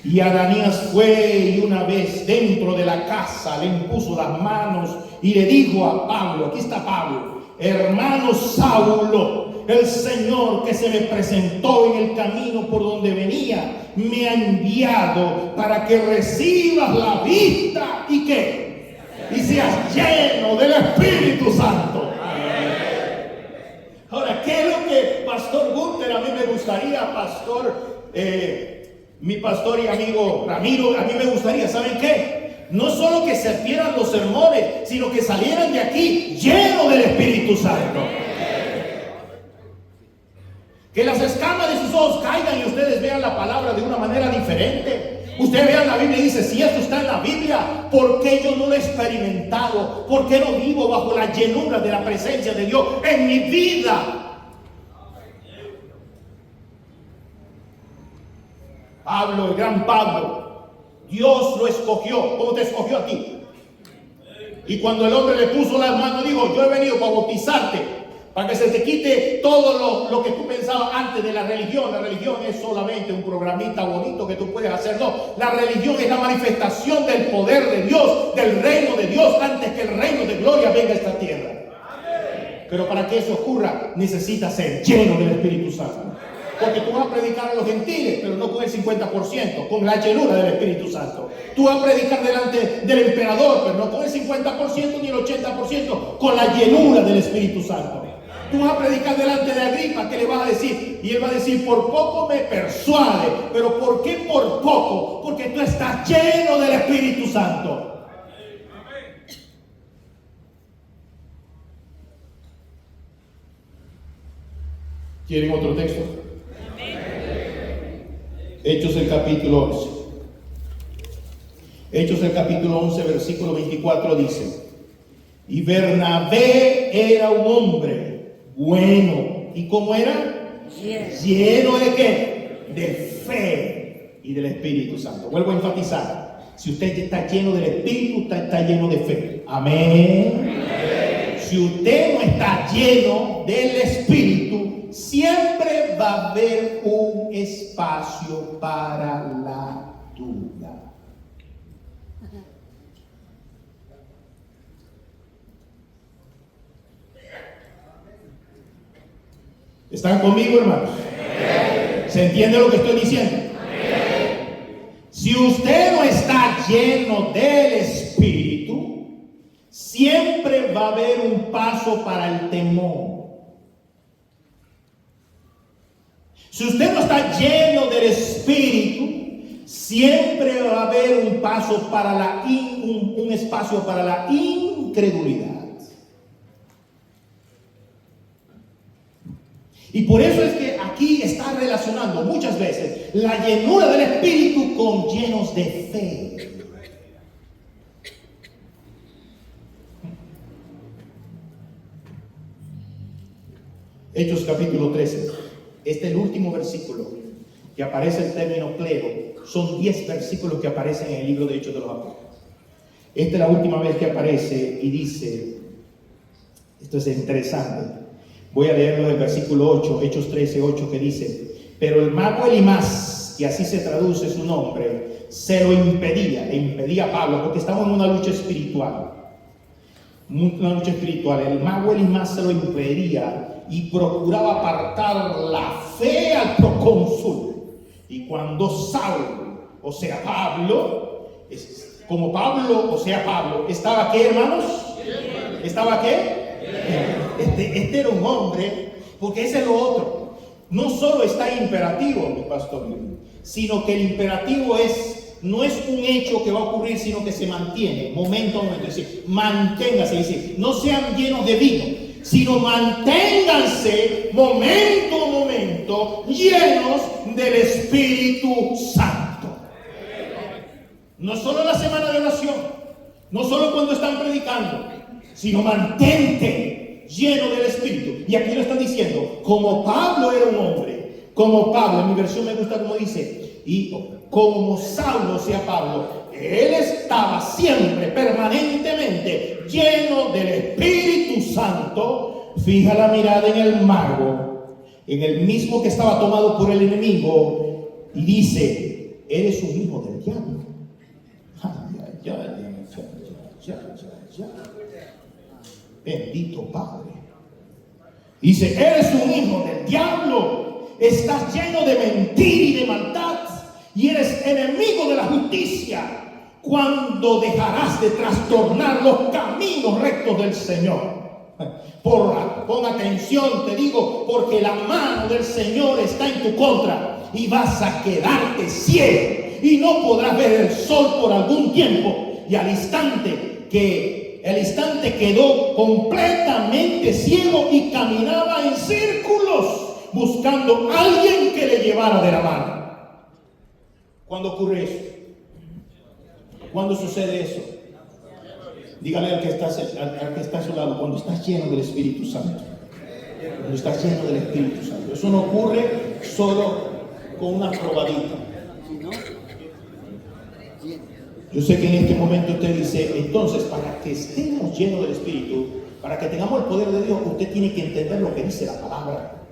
Y Ananías fue y una vez dentro de la casa le impuso las manos y le dijo a Pablo, aquí está Pablo, hermano Saulo, el Señor que se me presentó en el camino por donde venía, me ha enviado para que recibas la vista y ¿qué? Y seas lleno del Espíritu Santo. Ahora, ¿qué es lo que Pastor Gunther a mí me gustaría, mi pastor y amigo Ramiro, a mí me gustaría, ¿saben qué? No solo que se pierdan los sermones, sino que salieran de aquí llenos del Espíritu Santo. Que las escamas de sus ojos caigan y ustedes vean la palabra de una manera diferente. Usted vea la Biblia y dice, si esto está en la Biblia, ¿por qué yo no lo he experimentado? ¿Por qué no vivo bajo la llenura de la presencia de Dios en mi vida? Pablo, el gran Pablo, Dios lo escogió. ¿Cómo te escogió a ti? Y cuando el hombre le puso las manos, dijo, yo he venido para bautizarte, para que se te quite todo lo que tú pensabas antes de la religión. La religión es solamente un programita bonito que tú puedes hacer. No, la religión es la manifestación del poder de Dios, del reino de Dios, antes que el reino de gloria venga a esta tierra. Pero para que eso ocurra, necesitas ser lleno del Espíritu Santo. Porque tú vas a predicar a los gentiles, pero no con el 50%, con la llenura del Espíritu Santo. Tú vas a predicar delante del emperador, pero no con el 50% ni el 80%, con la llenura del Espíritu Santo. Tú vas a predicar delante de Agripa, ¿qué le vas a decir? Y él va a decir, por poco me persuade. ¿Pero por qué por poco? Porque tú estás lleno del Espíritu Santo. ¿Quieren otro texto? Hechos el capítulo 11. Hechos el capítulo 11, versículo 24 dice, y Bernabé era un hombre bueno. ¿Y cómo era? Lleno de ¿qué? De fe y del Espíritu Santo. Vuelvo a enfatizar. Si usted está lleno del Espíritu, está lleno de fe. Amén. Si usted no está lleno del Espíritu, siempre va a haber un espacio para la duda. ¿Están conmigo, hermanos? ¿Se entiende lo que estoy diciendo? Si usted no está lleno del Espíritu, siempre va a haber un paso para el temor. Si usted no está lleno del Espíritu, siempre va a haber un paso para un espacio para la incredulidad. Y por eso es que aquí está relacionando muchas veces la llenura del Espíritu con llenos de fe. Hechos capítulo 13. Este es el último versículo que aparece el término clero. Son 10 versículos que aparecen en el libro de Hechos de los Apóstoles. Esta es la última vez que aparece y dice, esto es interesante. Voy a leerlo del versículo 8, Hechos 13, 8, que dice, pero el mago Elimás, y así se traduce su nombre, se lo impedía, le impedía a Pablo, porque estamos en una lucha espiritual. Una lucha espiritual. El mago Elimás se lo impedía y procuraba apartar la fe al procónsul. Y cuando Saulo, o sea Pablo, como Pablo, o sea Pablo, ¿estaba qué, hermanos? ¿Estaba qué? Este era un hombre, porque ese es lo otro. No solo está imperativo, mi pastor, sino que el imperativo no es un hecho que va a ocurrir, sino que se mantiene momento a momento. Es decir, manténgase, es decir, no sean llenos de vino, sino manténganse momento a momento momento llenos del Espíritu Santo. No solo en la semana de oración, no solo cuando están predicando, sino mantente lleno del Espíritu. Y aquí lo están diciendo, como Pablo era un hombre, como Pablo, en mi versión me gusta como dice, y como Saulo sea Pablo, él estaba siempre, permanentemente lleno del Espíritu Santo. Fija la mirada en el mago, en el mismo que estaba tomado por el enemigo, y dice, eres un hijo del diablo. Bendito Padre. Dice, eres un hijo del diablo, estás lleno de mentira y de maldad, y eres enemigo de la justicia. ¿Cuándo dejarás de trastornar los caminos rectos del Señor? Pon atención, te digo, porque la mano del Señor está en tu contra y vas a quedarte ciego y no podrás ver el sol por algún tiempo. Y al instante quedó completamente ciego y caminaba en círculos buscando a alguien que le llevara de la mano. ¿Cuándo ocurre eso? ¿Cuándo sucede eso? Dígale al que está a su lado, cuando estás lleno del Espíritu Santo. Cuando estás lleno del Espíritu Santo. Eso no ocurre solo con una probadita. Yo sé que en este momento usted dice, entonces, para que estemos llenos del Espíritu, para que tengamos el poder de Dios, usted tiene que entender lo que dice la palabra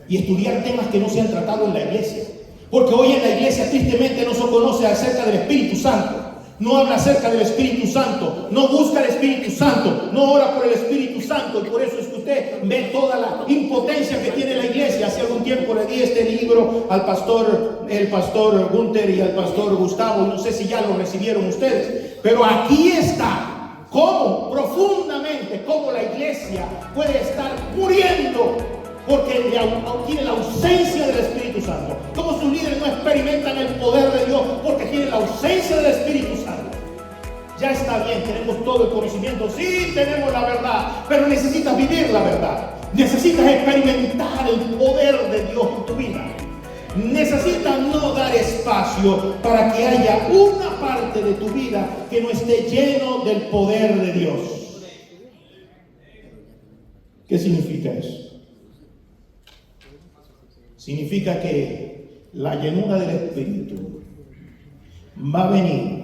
y estudiar temas que no se han tratado en la iglesia. Porque hoy en la iglesia tristemente no se conoce acerca del Espíritu Santo. No habla acerca del Espíritu Santo, no busca el Espíritu Santo, no ora por el Espíritu Santo, y por eso es que usted ve toda la impotencia que tiene la iglesia. Hace algún tiempo le di este libro al pastor, el pastor Gunther y al pastor Gustavo, no sé si ya lo recibieron ustedes, pero aquí está cómo profundamente, cómo la iglesia puede estar muriendo porque tiene la ausencia del Espíritu Santo. Como sus líderes no experimentan el poder de Dios porque tienen la ausencia del Espíritu Santo. Ya está bien, tenemos todo el conocimiento, sí, tenemos la verdad, pero necesitas vivir la verdad. Necesitas experimentar el poder de Dios en tu vida. Necesitas no dar espacio para que haya una parte de tu vida que no esté lleno del poder de Dios. ¿Qué significa eso? Significa que la llenura del Espíritu va a venir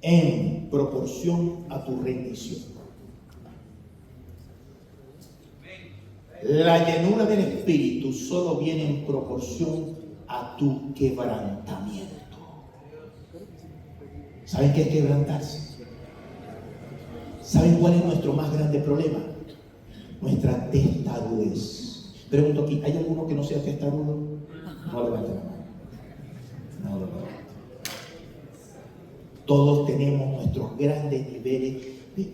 en proporción a tu rendición. La llenura del Espíritu solo viene en proporción a tu quebrantamiento. ¿Saben qué es quebrantarse? ¿Saben cuál es nuestro más grande problema? Nuestra testarudez. Pregunto aquí, ¿hay alguno que no sea testarudo? No levante la mano. No lo levante. Todos tenemos nuestros grandes niveles de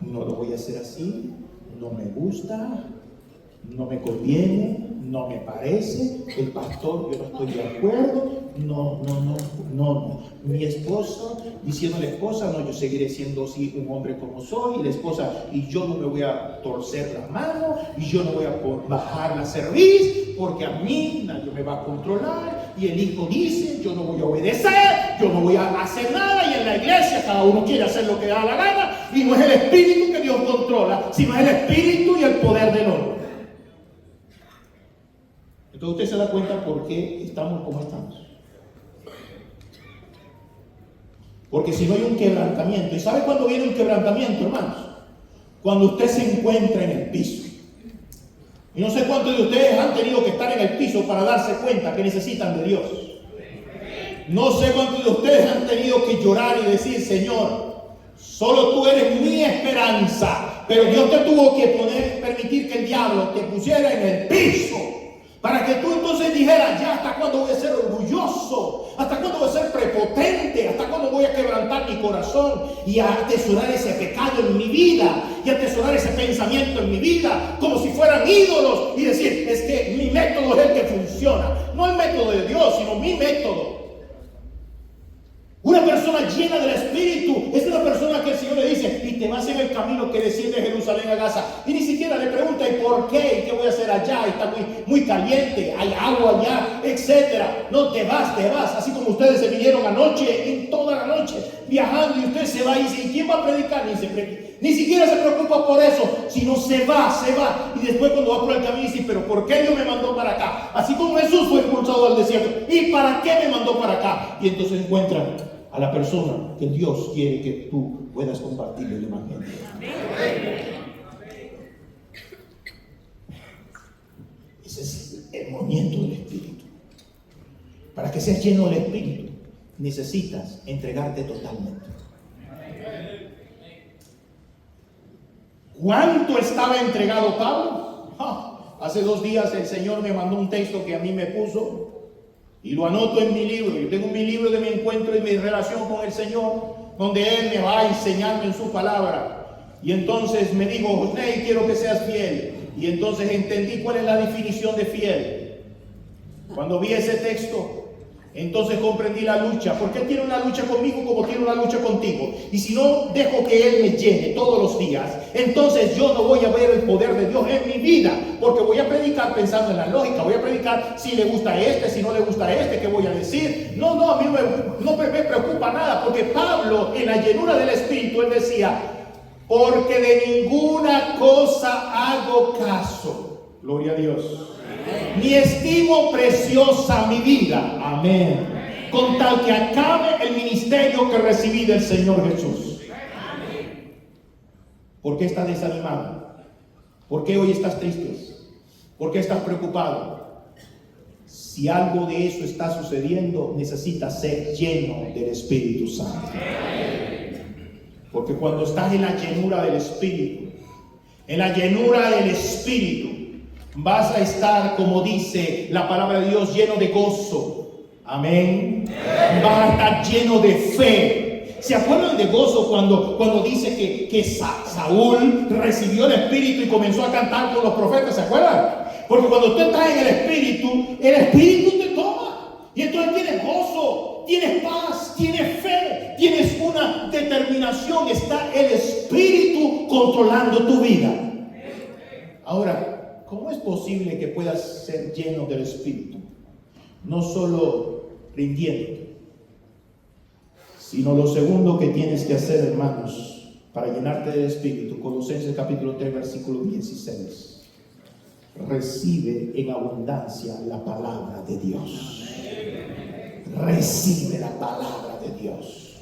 no lo voy a hacer así, no me gusta, no me conviene, no me parece, el pastor, yo no estoy de acuerdo, no. Mi esposo, diciendo a la esposa, no, yo seguiré siendo así un hombre como soy, y la esposa, y yo no me voy a torcer la mano, y yo no voy a bajar la cerviz, porque a mí nadie me va a controlar, y el hijo dice, yo no voy a obedecer, yo no voy a hacer nada, y en la iglesia cada uno quiere hacer lo que da la gana, y no es el espíritu que Dios controla, sino es el espíritu y el poder del hombre. Entonces usted se da cuenta por qué estamos como estamos. Porque si no hay un quebrantamiento, ¿y sabe cuándo viene un quebrantamiento, hermanos? Cuando usted se encuentra en el piso. Y no sé cuántos de ustedes han tenido que estar en el piso para darse cuenta que necesitan de Dios. No sé cuántos de ustedes han tenido que llorar y decir, Señor, solo tú eres mi esperanza. Pero Dios te tuvo que permitir que el diablo te pusiera en el piso. Para que tú entonces dijeras, ya, ¿hasta cuándo voy a ser orgulloso? ¿Hasta cuándo voy a ser prepotente? ¿Hasta cuándo voy a quebrantar mi corazón y a atesorar ese pecado en mi vida? Y atesorar ese pensamiento en mi vida como si fueran ídolos. Y decir, es que mi método es el que funciona. No el método de Dios, sino mi método. Una persona llena del Espíritu es una persona que el Señor le dice, y te vas en el camino que desciende de Jerusalén a Gaza. Y ni siquiera siquiera le pregunta, ¿y por qué? ¿Qué voy a hacer allá? Está muy caliente, hay agua allá, etcétera. No, te vas. Así como ustedes se vinieron anoche, en toda la noche, viajando, y usted se va y dice, ¿y quién va a predicar? Ni siquiera se preocupa por eso, sino se va. Y después cuando va por el camino dice, ¿pero por qué Dios me mandó para acá? Así como Jesús fue expulsado al desierto, ¿y para qué me mandó para acá? Y entonces encuentra a la persona que Dios quiere que tú puedas compartir el evangelio. Ese es el movimiento del Espíritu. Para que seas lleno del Espíritu, necesitas entregarte totalmente. ¿Cuánto estaba entregado Pablo? Hace 2 días el Señor me mandó un texto que a mí me puso y lo anoto en mi libro. Yo tengo mi libro de mi encuentro y mi relación con el Señor, donde Él me va enseñando en su palabra. Y entonces me dijo, José, quiero que seas fiel. Y entonces entendí cuál es la definición de fiel. Cuando vi ese texto, entonces comprendí la lucha, porque Él tiene una lucha conmigo como tiene una lucha contigo. Y si no dejo que Él me llene todos los días, entonces yo no voy a ver el poder de Dios en mi vida, porque voy a predicar pensando en la lógica, voy a predicar si le gusta a este, si no le gusta a este, ¿qué voy a decir? No, a mí no me preocupa nada, porque Pablo en la llenura del Espíritu, él decía, porque de ninguna cosa hago caso, gloria a Dios, ni estimo preciosa mi vida, amén, con tal que acabe el ministerio que recibí del Señor Jesús. ¿Por qué estás desanimado? ¿Por qué hoy estás triste? ¿Por qué estás preocupado? Si algo de eso está sucediendo, necesitas ser lleno del Espíritu Santo. Porque cuando estás en la llenura del Espíritu, vas a estar, como dice la palabra de Dios, lleno de gozo. Amén. Vas a estar lleno de fe. ¿Se acuerdan de gozo cuando dice que Saúl recibió el Espíritu y comenzó a cantar con los profetas? ¿Se acuerdan? Porque cuando tú estás en el Espíritu te toma. Y entonces tienes gozo, tienes paz, tienes fe, tienes una determinación. Está el Espíritu controlando tu vida. Ahora, ¿cómo es posible que puedas ser lleno del Espíritu? No solo rindiéndote, sino lo segundo que tienes que hacer, hermanos, para llenarte del Espíritu. Colosenses capítulo 3, versículo 16. Recibe en abundancia la palabra de Dios. Recibe la palabra de Dios.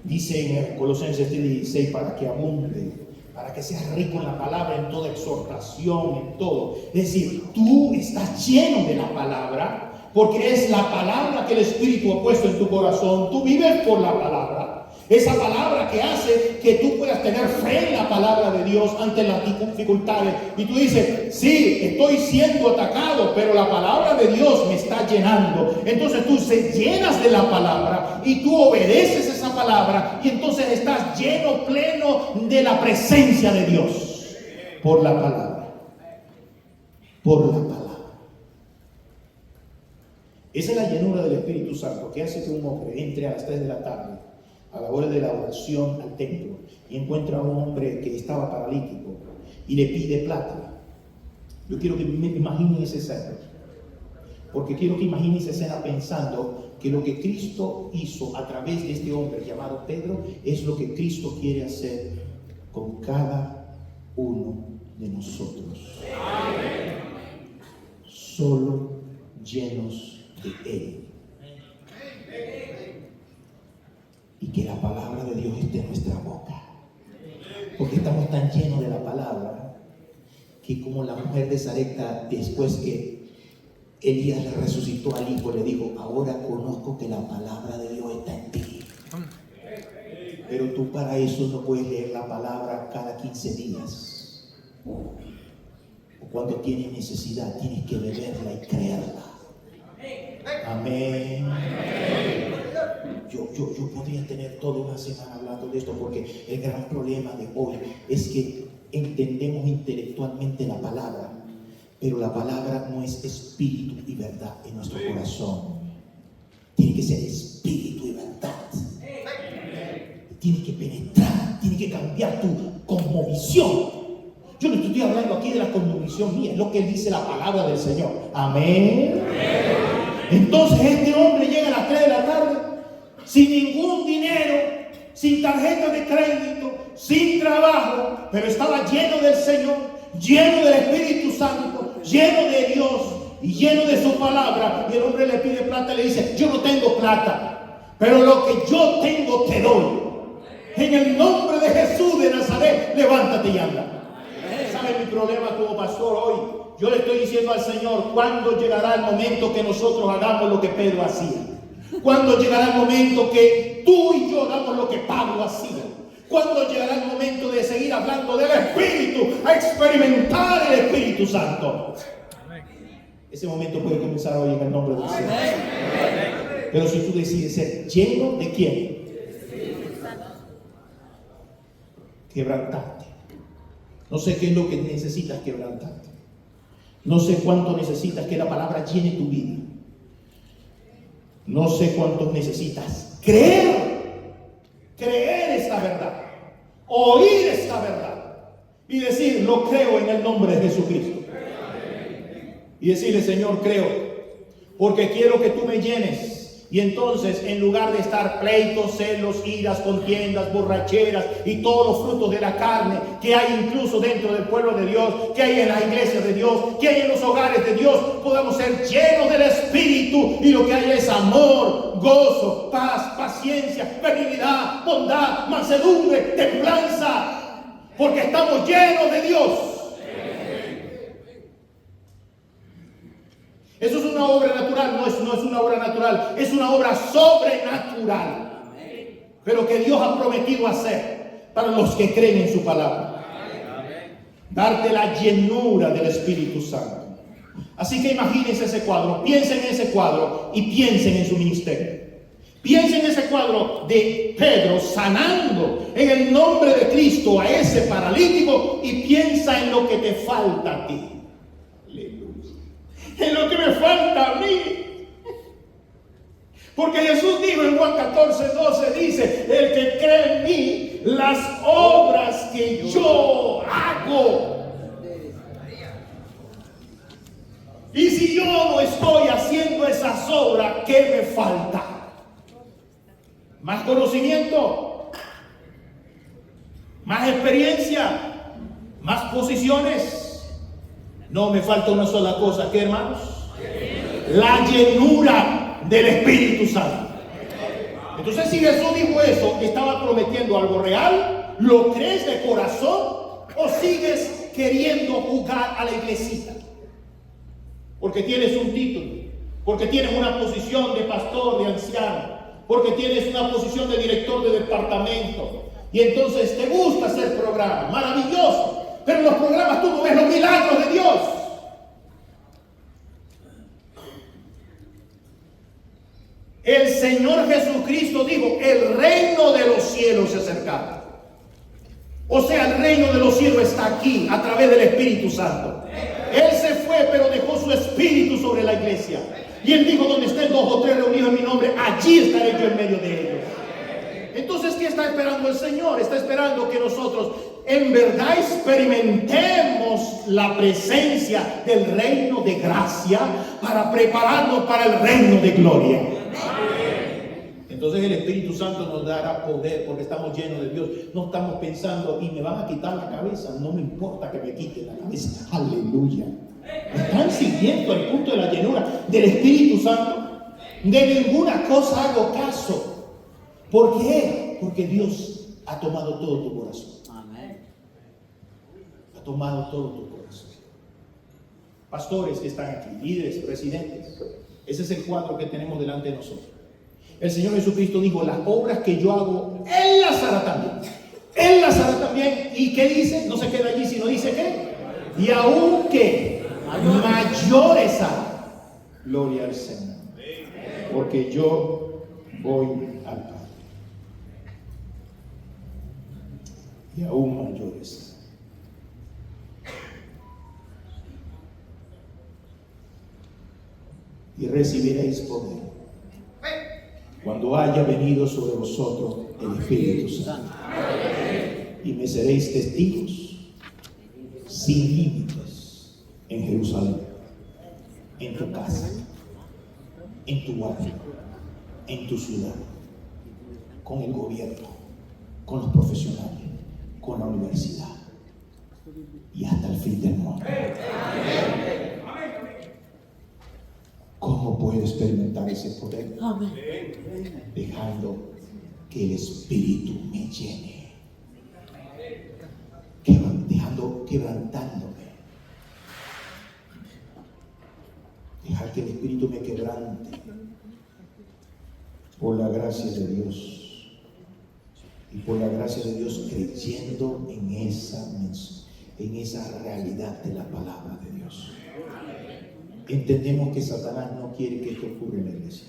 Dice en Colosenses 3:16, para que abunde, para que seas rico en la palabra, en toda exhortación, en todo. Es decir, tú estás lleno de la palabra, porque es la palabra que el Espíritu ha puesto en tu corazón. Tú vives por la palabra. Esa palabra que hace que tú puedas tener fe en la palabra de Dios ante las dificultades. Y tú dices, sí, estoy siendo atacado, pero la palabra de Dios me está llenando. Entonces tú se llenas de la palabra y tú obedeces esa palabra. Y entonces estás lleno, pleno de la presencia de Dios. Por la palabra. Por la palabra. Esa es la llenura del Espíritu Santo que hace que un hombre entre a las 3 de la tarde, a la hora de la oración al templo, y encuentra a un hombre que estaba paralítico y le pide plata. Yo quiero que me imaginen esa escena, porque quiero que imaginen esa escena pensando que lo que Cristo hizo a través de este hombre llamado Pedro es lo que Cristo quiere hacer con cada uno de nosotros. Solo llenos de Él. Y que la palabra de Dios esté en nuestra boca, porque estamos tan llenos de la palabra que, como la mujer de Sarepta, después que Elías le resucitó al hijo, le dijo, ahora conozco que la palabra de Dios está en ti. Pero tú para eso no puedes leer la palabra cada 15 días, o cuando tienes necesidad tienes que beberla y creerla. Amén. Yo podría tener toda una semana hablando de esto, porque el gran problema de hoy es que entendemos intelectualmente la palabra, pero la palabra no es espíritu y verdad en nuestro corazón. Tiene que ser espíritu y verdad. Tiene que penetrar, tiene que cambiar tu cosmovisión. Yo no estoy estoy hablando aquí de la convicción mía, es lo que dice la palabra del Señor. Amén. Entonces este hombre llega a las 3 de la tarde, sin ningún dinero, sin tarjeta de crédito, sin trabajo, pero estaba lleno del Señor, lleno del Espíritu Santo, lleno de Dios y lleno de su palabra. Y el hombre le pide plata y le dice: yo no tengo plata, pero lo que yo tengo te doy. En el nombre de Jesús de Nazaret, levántate y anda. ¿Sabe mi problema como pastor hoy? Yo le estoy diciendo al Señor: ¿cuándo llegará el momento que nosotros hagamos lo que Pedro hacía? ¿Cuándo llegará el momento que tú y yo hagamos lo que Pablo hacía? ¿Cuándo llegará el momento de seguir hablando del Espíritu, a experimentar el Espíritu Santo? Ese momento puede comenzar hoy en el nombre del Señor. Pero si tú decides ser lleno de ¿quién? Quebrantarte. No sé qué es lo que necesitas quebrantarte. No sé cuánto necesitas que la palabra llene tu vida. No sé cuánto necesitas creer esta verdad, oír esta verdad y decir: lo creo en el nombre de Jesucristo. Y decirle: Señor, creo, porque quiero que tú me llenes. Y entonces, en lugar de estar pleitos, celos, iras, contiendas, borracheras y todos los frutos de la carne que hay incluso dentro del pueblo de Dios, que hay en las iglesias de Dios, que hay en los hogares de Dios, podamos ser llenos del Espíritu, y lo que hay es amor, gozo, paz, paciencia, benignidad, bondad, mansedumbre, templanza, porque estamos llenos de Dios. Eso es una obra natural, no es una obra natural, es una obra sobrenatural. Pero que Dios ha prometido hacer para los que creen en su palabra. Darte la llenura del Espíritu Santo. Así que imagínense ese cuadro, piensen en ese cuadro y piensen en su ministerio. Piensen en ese cuadro de Pedro sanando en el nombre de Cristo a ese paralítico, y piensa en lo que te falta a ti. En lo que me falta a mí. Porque Jesús dijo en Juan 14:12, dice: el que cree en mí, las obras que yo hago. Y si yo no estoy haciendo esas obras, ¿qué me falta? ¿Más conocimiento? ¿Más experiencia? ¿Más posiciones? No, me falta una sola cosa. ¿Qué, hermanos? La llenura del Espíritu Santo. Entonces, si Jesús dijo eso, ¿estaba prometiendo algo real? ¿Lo crees de corazón o sigues queriendo jugar a la iglesita? Porque tienes un título, porque tienes una posición de pastor, de anciano, porque tienes una posición de director de departamento, y entonces te gusta hacer programas, maravilloso. Pero en los programas tú no ves los milagros de Dios. El Señor Jesucristo dijo: el reino de los cielos se acerca. O sea, el reino de los cielos está aquí a través del Espíritu Santo. Él se fue, pero dejó su Espíritu sobre la iglesia. Y Él dijo: donde estén 2 o 3 reunidos en mi nombre, allí estaré yo en medio de ellos. Entonces, ¿qué está esperando el Señor? Está esperando que nosotros en verdad experimentemos la presencia del reino de gracia para prepararnos para el reino de gloria. Entonces el Espíritu Santo nos dará poder porque estamos llenos de Dios. No estamos pensando: y me van a quitar la cabeza. No me importa que me quiten la cabeza. Aleluya. ¿Están siguiendo el punto de la llenura del Espíritu Santo? De ninguna cosa hago caso. ¿Por qué? Porque Dios ha tomado todo tu corazón. Amén. Ha tomado todo tu corazón. Pastores que están aquí, líderes, presidentes, ese es el cuadro que tenemos delante de nosotros. El Señor Jesucristo dijo: las obras que yo hago, Él las hará también. Él las hará también. ¿Y qué dice? No se queda allí, sino dice ¿qué? Y aún que mayores hará. Gloria al Señor. Porque yo voy al Padre. Y aún mayores. Y recibiréis poder cuando haya venido sobre vosotros el Espíritu Santo. Y me seréis testigos sin límites en Jerusalén, en tu casa, en tu barrio, en tu ciudad, con el gobierno, con los profesionales, con la universidad y hasta el fin del mundo. ¿Cómo puedo experimentar ese poder? Amén. Dejando que el Espíritu me llene, quebrantándome. Dejar que el Espíritu me quebrante por la gracia de Dios. Y por la gracia de Dios creyendo en esa realidad de la palabra de Dios. Entendemos que Satanás no quiere que esto ocurra en la iglesia.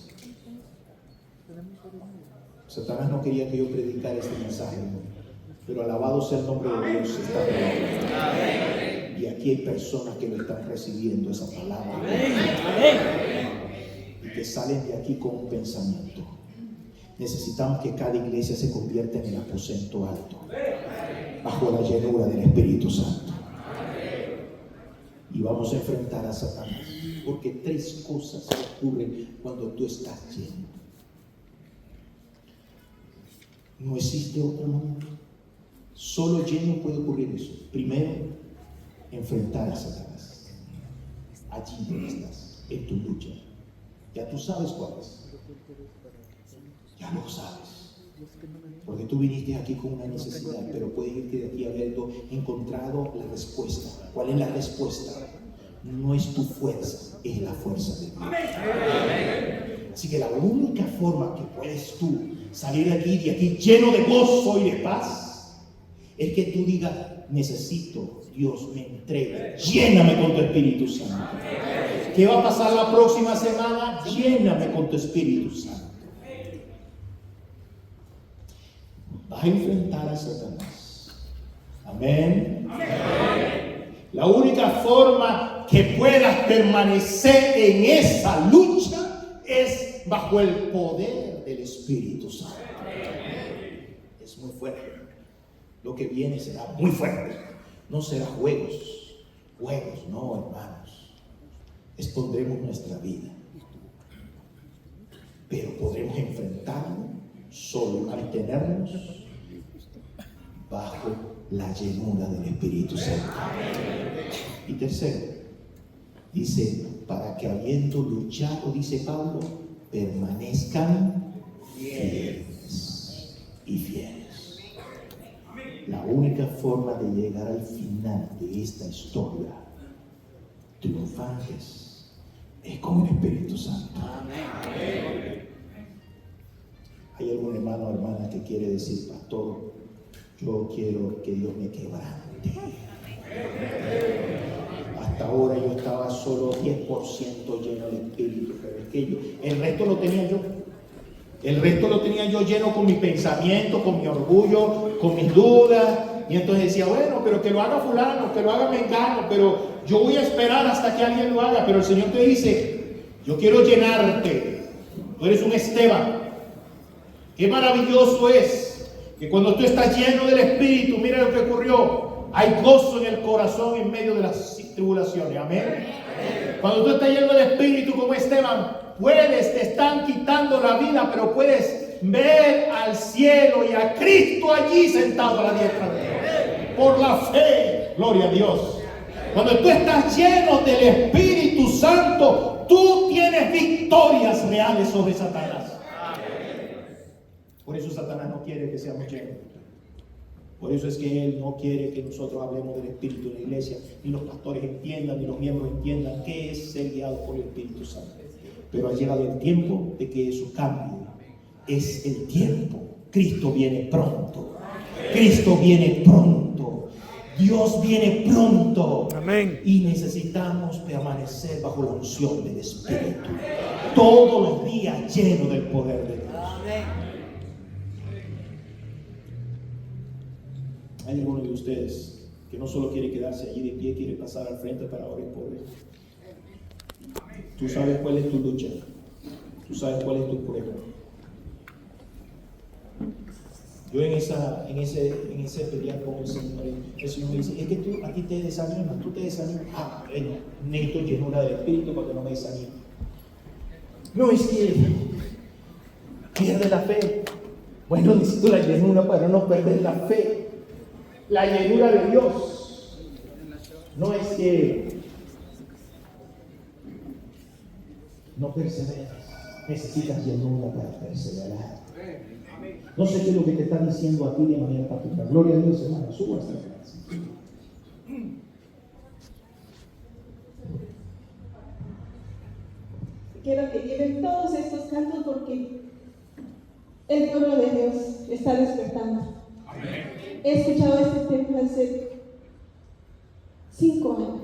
Satanás no quería que yo predicara este mensaje, pero alabado sea el nombre de Dios, se está predicando. Y aquí hay personas que lo están recibiendo esa palabra y que salen de aquí con un pensamiento. Necesitamos que cada iglesia se convierta en el aposento alto, bajo la llenura del Espíritu Santo. Y vamos a enfrentar a Satanás, porque 3 cosas ocurren cuando tú estás lleno. No existe otro nombre. Solo lleno puede ocurrir eso. Primero, enfrentar a Satanás. Allí donde estás, en tu lucha. Ya tú sabes cuál es. Ya lo sabes. Porque tú viniste aquí con una necesidad, pero puedes irte de aquí habiendo encontrado la respuesta. ¿Cuál es la respuesta? No es tu fuerza, es la fuerza de Dios. Así que la única forma que puedes tú salir de aquí lleno de gozo y de paz, es que tú digas: necesito, Dios, me entrega, lléname con tu Espíritu Santo. ¿Qué va a pasar la próxima semana? Lléname con tu Espíritu Santo. Vas a enfrentar a Satanás. Amén. La única forma que puedas permanecer en esa lucha es bajo el poder del Espíritu Santo. Es muy fuerte. Lo que viene será muy fuerte. No será juegos, no, hermanos. Expondremos nuestra vida, pero podremos enfrentarlo solo mantenernos bajo la llenura del Espíritu Santo. Y tercero, dice: para que habiendo luchado, dice Pablo, permanezcan fieles y fieles. La única forma de llegar al final de esta historia triunfantes es con el Espíritu Santo. ¿Hay algún hermano o hermana que quiere decir: pastor, yo quiero que Dios me quebrante? Hasta ahora yo estaba solo 10% lleno del Espíritu, pero es que el resto lo tenía yo. El resto lo tenía yo lleno con mi pensamiento, con mi orgullo, con mis dudas. Y entonces decía: bueno, pero que lo haga fulano, que lo haga mengano, pero yo voy a esperar hasta que alguien lo haga. Pero el Señor te dice: yo quiero llenarte. Tú eres un Esteban. Qué maravilloso es que cuando tú estás lleno del Espíritu, mira lo que ocurrió. Hay gozo en el corazón en medio de las tribulaciones. Amén. Cuando tú estás lleno del Espíritu como Esteban, te están quitando la vida, pero puedes ver al cielo y a Cristo allí sentado a la diestra de Dios. Por la fe, gloria a Dios. Cuando tú estás lleno del Espíritu Santo, tú tienes victorias reales sobre Satanás. Por eso Satanás no quiere que seamos llenos. Por eso es que Él no quiere que nosotros hablemos del Espíritu en la iglesia, ni los pastores entiendan, ni los miembros entiendan qué es ser guiado por el Espíritu Santo. Pero ha llegado el tiempo de que eso cambie. Es el tiempo. Cristo viene pronto. Cristo viene pronto. Dios viene pronto. Amén. Y necesitamos permanecer bajo la unción del Espíritu. Todos los días llenos del poder de Dios. Hay algunos de ustedes que no solo quiere quedarse allí de pie, quiere pasar al frente para orar por él. Tú sabes cuál es tu lucha. Tú sabes cuál es tu prueba. Yo en ese pelear con el Señor me dice, es que a ti te desanimas, tú te desanimas. Bueno, necesito llenura del Espíritu para que no me desanime. No, es que pierde la fe. Bueno, necesito la llenura para no perder la fe. La llenura de Dios. No es que no perseveres, necesitas llenura para perseverar. No sé qué es lo que te está diciendo a ti de manera particular. Gloria a Dios, hermano, suba esta gracia. Quiero que lleven todos estos cantos porque el pueblo de Dios está despertando. He escuchado este tema hace 5 años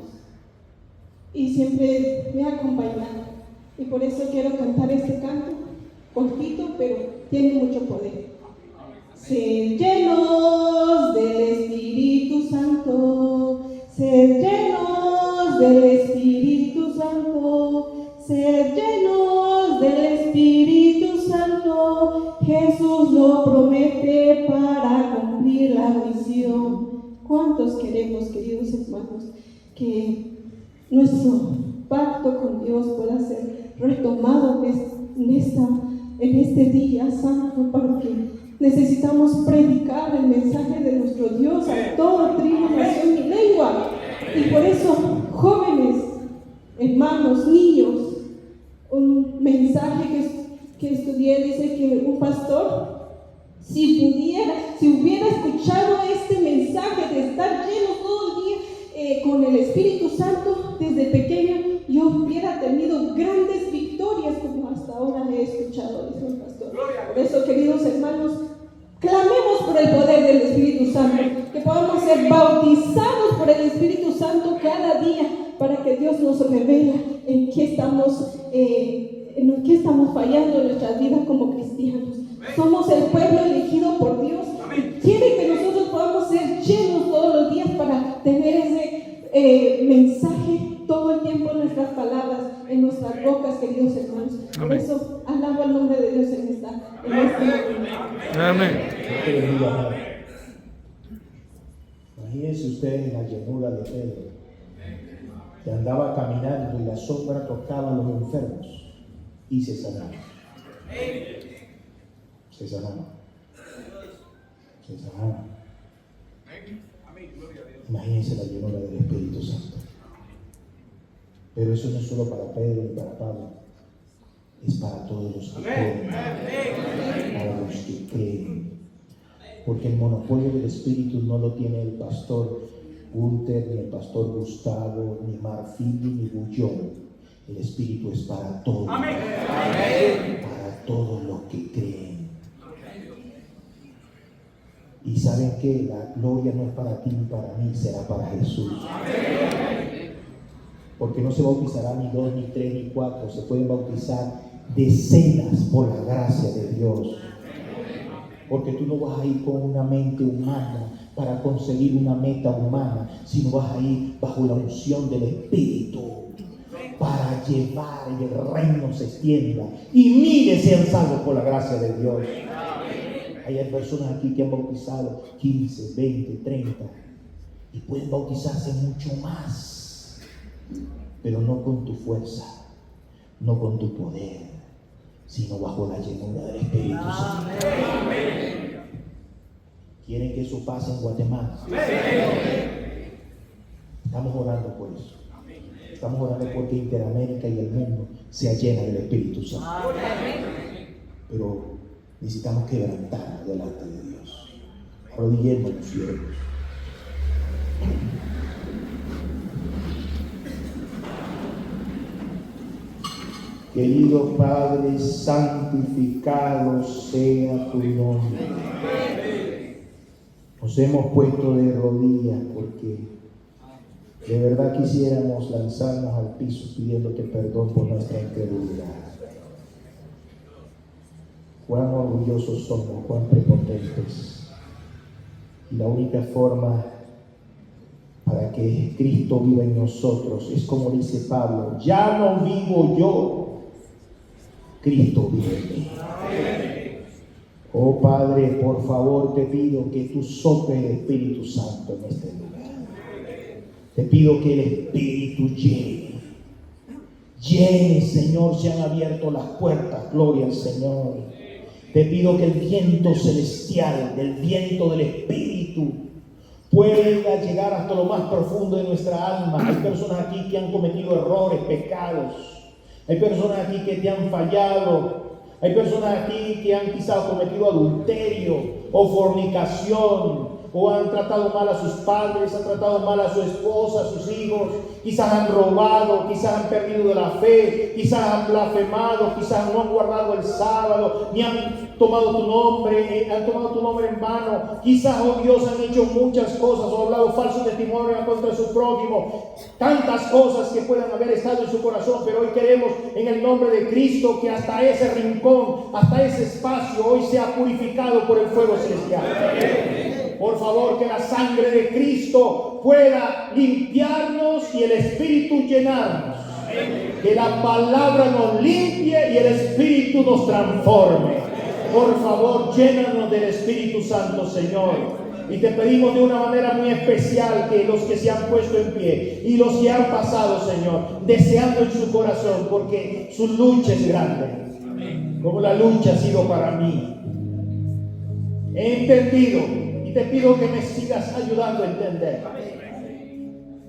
y siempre me ha acompañado. Y por eso quiero cantar este canto, cortito, pero tiene mucho poder. Ser llenos del Espíritu Santo, ser llenos del Espíritu Santo, ser llenos del Espíritu Santo. Jesús lo promete para cumplir la misión. ¿Cuántos queremos, queridos hermanos, que nuestro pacto con Dios pueda ser retomado en este día santo? Porque necesitamos predicar el mensaje de nuestro Dios a toda tribu, nación y lengua. Y por eso, jóvenes, hermanos, niños, un mensaje que estudié dice que un pastor, si hubiera escuchado este mensaje de estar llenos todo el día con el Espíritu Santo desde pequeño, yo hubiera tenido grandes victorias como hasta ahora he escuchado, dice un pastor. Por eso, queridos hermanos, clamemos por el poder del Espíritu Santo, que podamos ser bautizados por el Espíritu Santo cada día, para que Dios nos revele en qué estamos fallando en nuestras vidas como cristianos. Somos el pueblo elegido por Dios. Quiere que nosotros podamos ser llenos todos los días para tener ese mensaje todo el tiempo en nuestras palabras, en nuestras bocas, queridos hermanos. Por eso alabo el nombre de Dios en este momento. Amén. Imagínense ustedes la llenura de Pedro, que andaba caminando y la sombra tocaba a los enfermos y se sanaba. Se sanaba. Se sanaba. Imagínense la llenura del Espíritu Santo. Pero eso no es solo para Pedro y para Pablo, es para todos los que creen, para los que creen. Porque el monopolio del Espíritu no lo tiene el pastor Gunther, ni el pastor Gustavo, ni Marfili, ni Bullón. El Espíritu es para todos, para todos los que creen. Y ¿saben qué? La gloria no es para ti ni para mí, será para Jesús. Porque no se bautizará ni 2, ni 3, ni 4, se pueden bautizar decenas por la gracia de Dios. Porque tú no vas a ir con una mente humana para conseguir una meta humana, sino vas a ir bajo la unción del Espíritu para llevar y el reino se extienda y miles sean salvos por la gracia de Dios. Hay personas aquí que han bautizado 15, 20, 30 y pueden bautizarse mucho más, pero no con tu fuerza, no con tu poder, sino bajo la llenura del Espíritu Santo. ¿Quieren que eso pase en Guatemala? Estamos orando por eso. Estamos orando porque Interamérica y el mundo sea llena del Espíritu Santo. Pero necesitamos quebrantarnos delante de Dios. Arrodillémonos, siervos. Querido Padre, santificado sea tu nombre. Nos hemos puesto de rodillas porque de verdad quisiéramos lanzarnos al piso pidiéndote perdón por nuestra incredulidad. Cuán orgullosos somos, cuán prepotentes. Y la única forma para que Cristo viva en nosotros es como dice Pablo: ya no vivo yo, Cristo vive en mí. Oh Padre, por favor te pido que tú soples el Espíritu Santo en este lugar. Te pido que el Espíritu llene, Señor, se han abierto las puertas, gloria al Señor. Te pido que el viento celestial, el viento del Espíritu, pueda llegar hasta lo más profundo de nuestra alma. Hay personas aquí que han cometido errores, pecados. Hay personas aquí que te han fallado. Hay personas aquí que han quizás cometido adulterio o fornicación, o han tratado mal a sus padres, han tratado mal a su esposa, a sus hijos, quizás han robado, quizás han perdido de la fe, quizás han blasfemado, quizás no han guardado el sábado, ni han tomado tu nombre, en vano, quizás, oh Dios, han hecho muchas cosas o hablado falso testimonio contra su prójimo, tantas cosas que puedan haber estado en su corazón, pero hoy queremos en el nombre de Cristo que hasta ese rincón, hasta ese espacio hoy sea purificado por el fuego celestial. Por favor, que la sangre de Cristo pueda limpiarnos y el Espíritu llenarnos. Que la palabra nos limpie y el Espíritu nos transforme. Por favor, llénanos del Espíritu Santo, Señor. Y te pedimos de una manera muy especial que los que se han puesto en pie y los que han pasado, Señor, deseando en su corazón, porque su lucha es grande, como la lucha ha sido para mí. He entendido. Te pido que me sigas ayudando a entender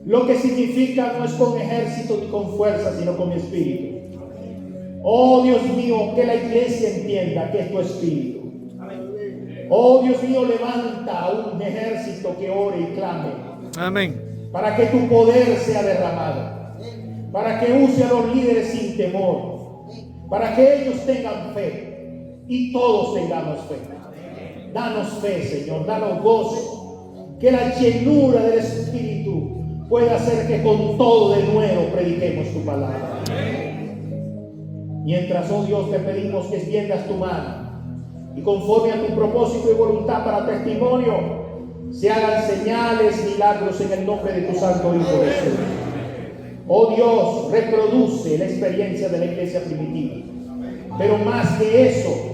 lo que significa no es con ejército ni con fuerza, sino con mi espíritu. Oh Dios mío, que la iglesia entienda que es tu espíritu. Oh Dios mío, levanta un ejército que ore y clame. Amén. Para que tu poder sea derramado, para que use a los líderes sin temor, para que ellos tengan fe y todos tengamos fe. Danos fe, Señor, danos gozo, que la llenura del Espíritu pueda hacer que con todo de nuevo prediquemos tu palabra. Mientras, oh Dios, te pedimos que extiendas tu mano y conforme a tu propósito y voluntad para testimonio, se hagan señales, milagros en el nombre de tu Santo Hijo Jesús. Oh Dios, reproduce la experiencia de la iglesia primitiva, pero más que eso,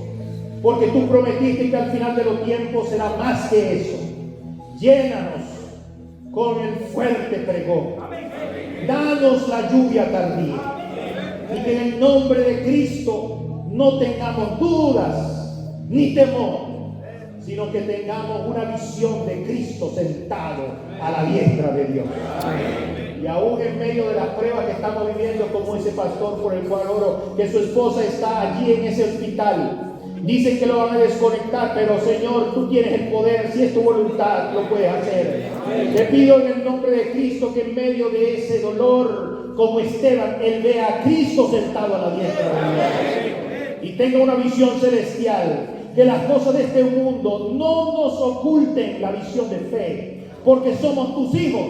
porque tú prometiste que al final de los tiempos será más que eso. Llénanos con el fuerte pregón. Danos la lluvia tardía. Y que en el nombre de Cristo no tengamos dudas ni temor, sino que tengamos una visión de Cristo sentado a la diestra de Dios. Y aún en medio de las pruebas que estamos viviendo, como ese pastor por el cual oro, que su esposa está allí en ese hospital. Dicen que lo van a desconectar, pero Señor, tú tienes el poder, si es tu voluntad, lo puedes hacer. Te pido en el nombre de Cristo que en medio de ese dolor, como Esteban, él vea a Cristo sentado a la diestra de Dios. Y tenga una visión celestial, que las cosas de este mundo no nos oculten la visión de fe, porque somos tus hijos,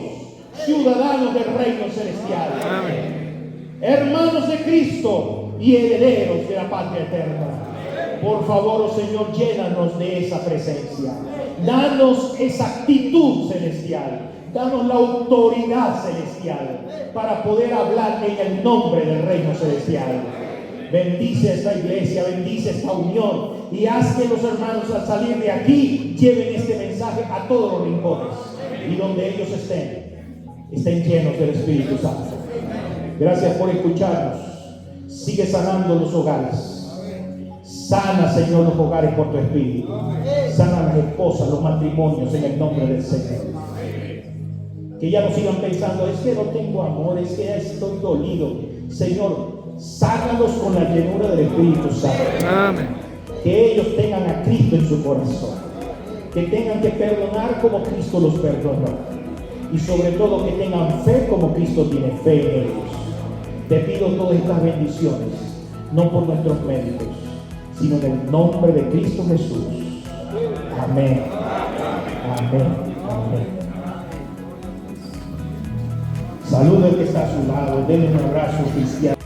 ciudadanos del reino celestial. Hermanos de Cristo y herederos de la patria eterna. Por favor, oh Señor, llénanos de esa presencia. Danos esa actitud celestial. Danos la autoridad celestial para poder hablar en el nombre del reino celestial. Bendice esta iglesia, bendice esta unión y haz que los hermanos al salir de aquí lleven este mensaje a todos los rincones y donde ellos estén llenos del Espíritu Santo. Gracias por escucharnos. Sigue sanando los hogares. Sana, Señor, los hogares por tu Espíritu. Sana las esposas, los matrimonios en el nombre del Señor. Que ya no sigan pensando, es que no tengo amor, es que estoy dolido. Señor, sánalos con la llenura del Espíritu Santo. Amén. Que ellos tengan a Cristo en su corazón. Que tengan que perdonar como Cristo los perdonó. Y sobre todo que tengan fe como Cristo tiene fe en ellos. Te pido todas estas bendiciones, no por nuestros méritos, sino en el nombre de Cristo Jesús. Amén. Amén. Amén. Saluda al que está a su lado, denle un abrazo cristiano.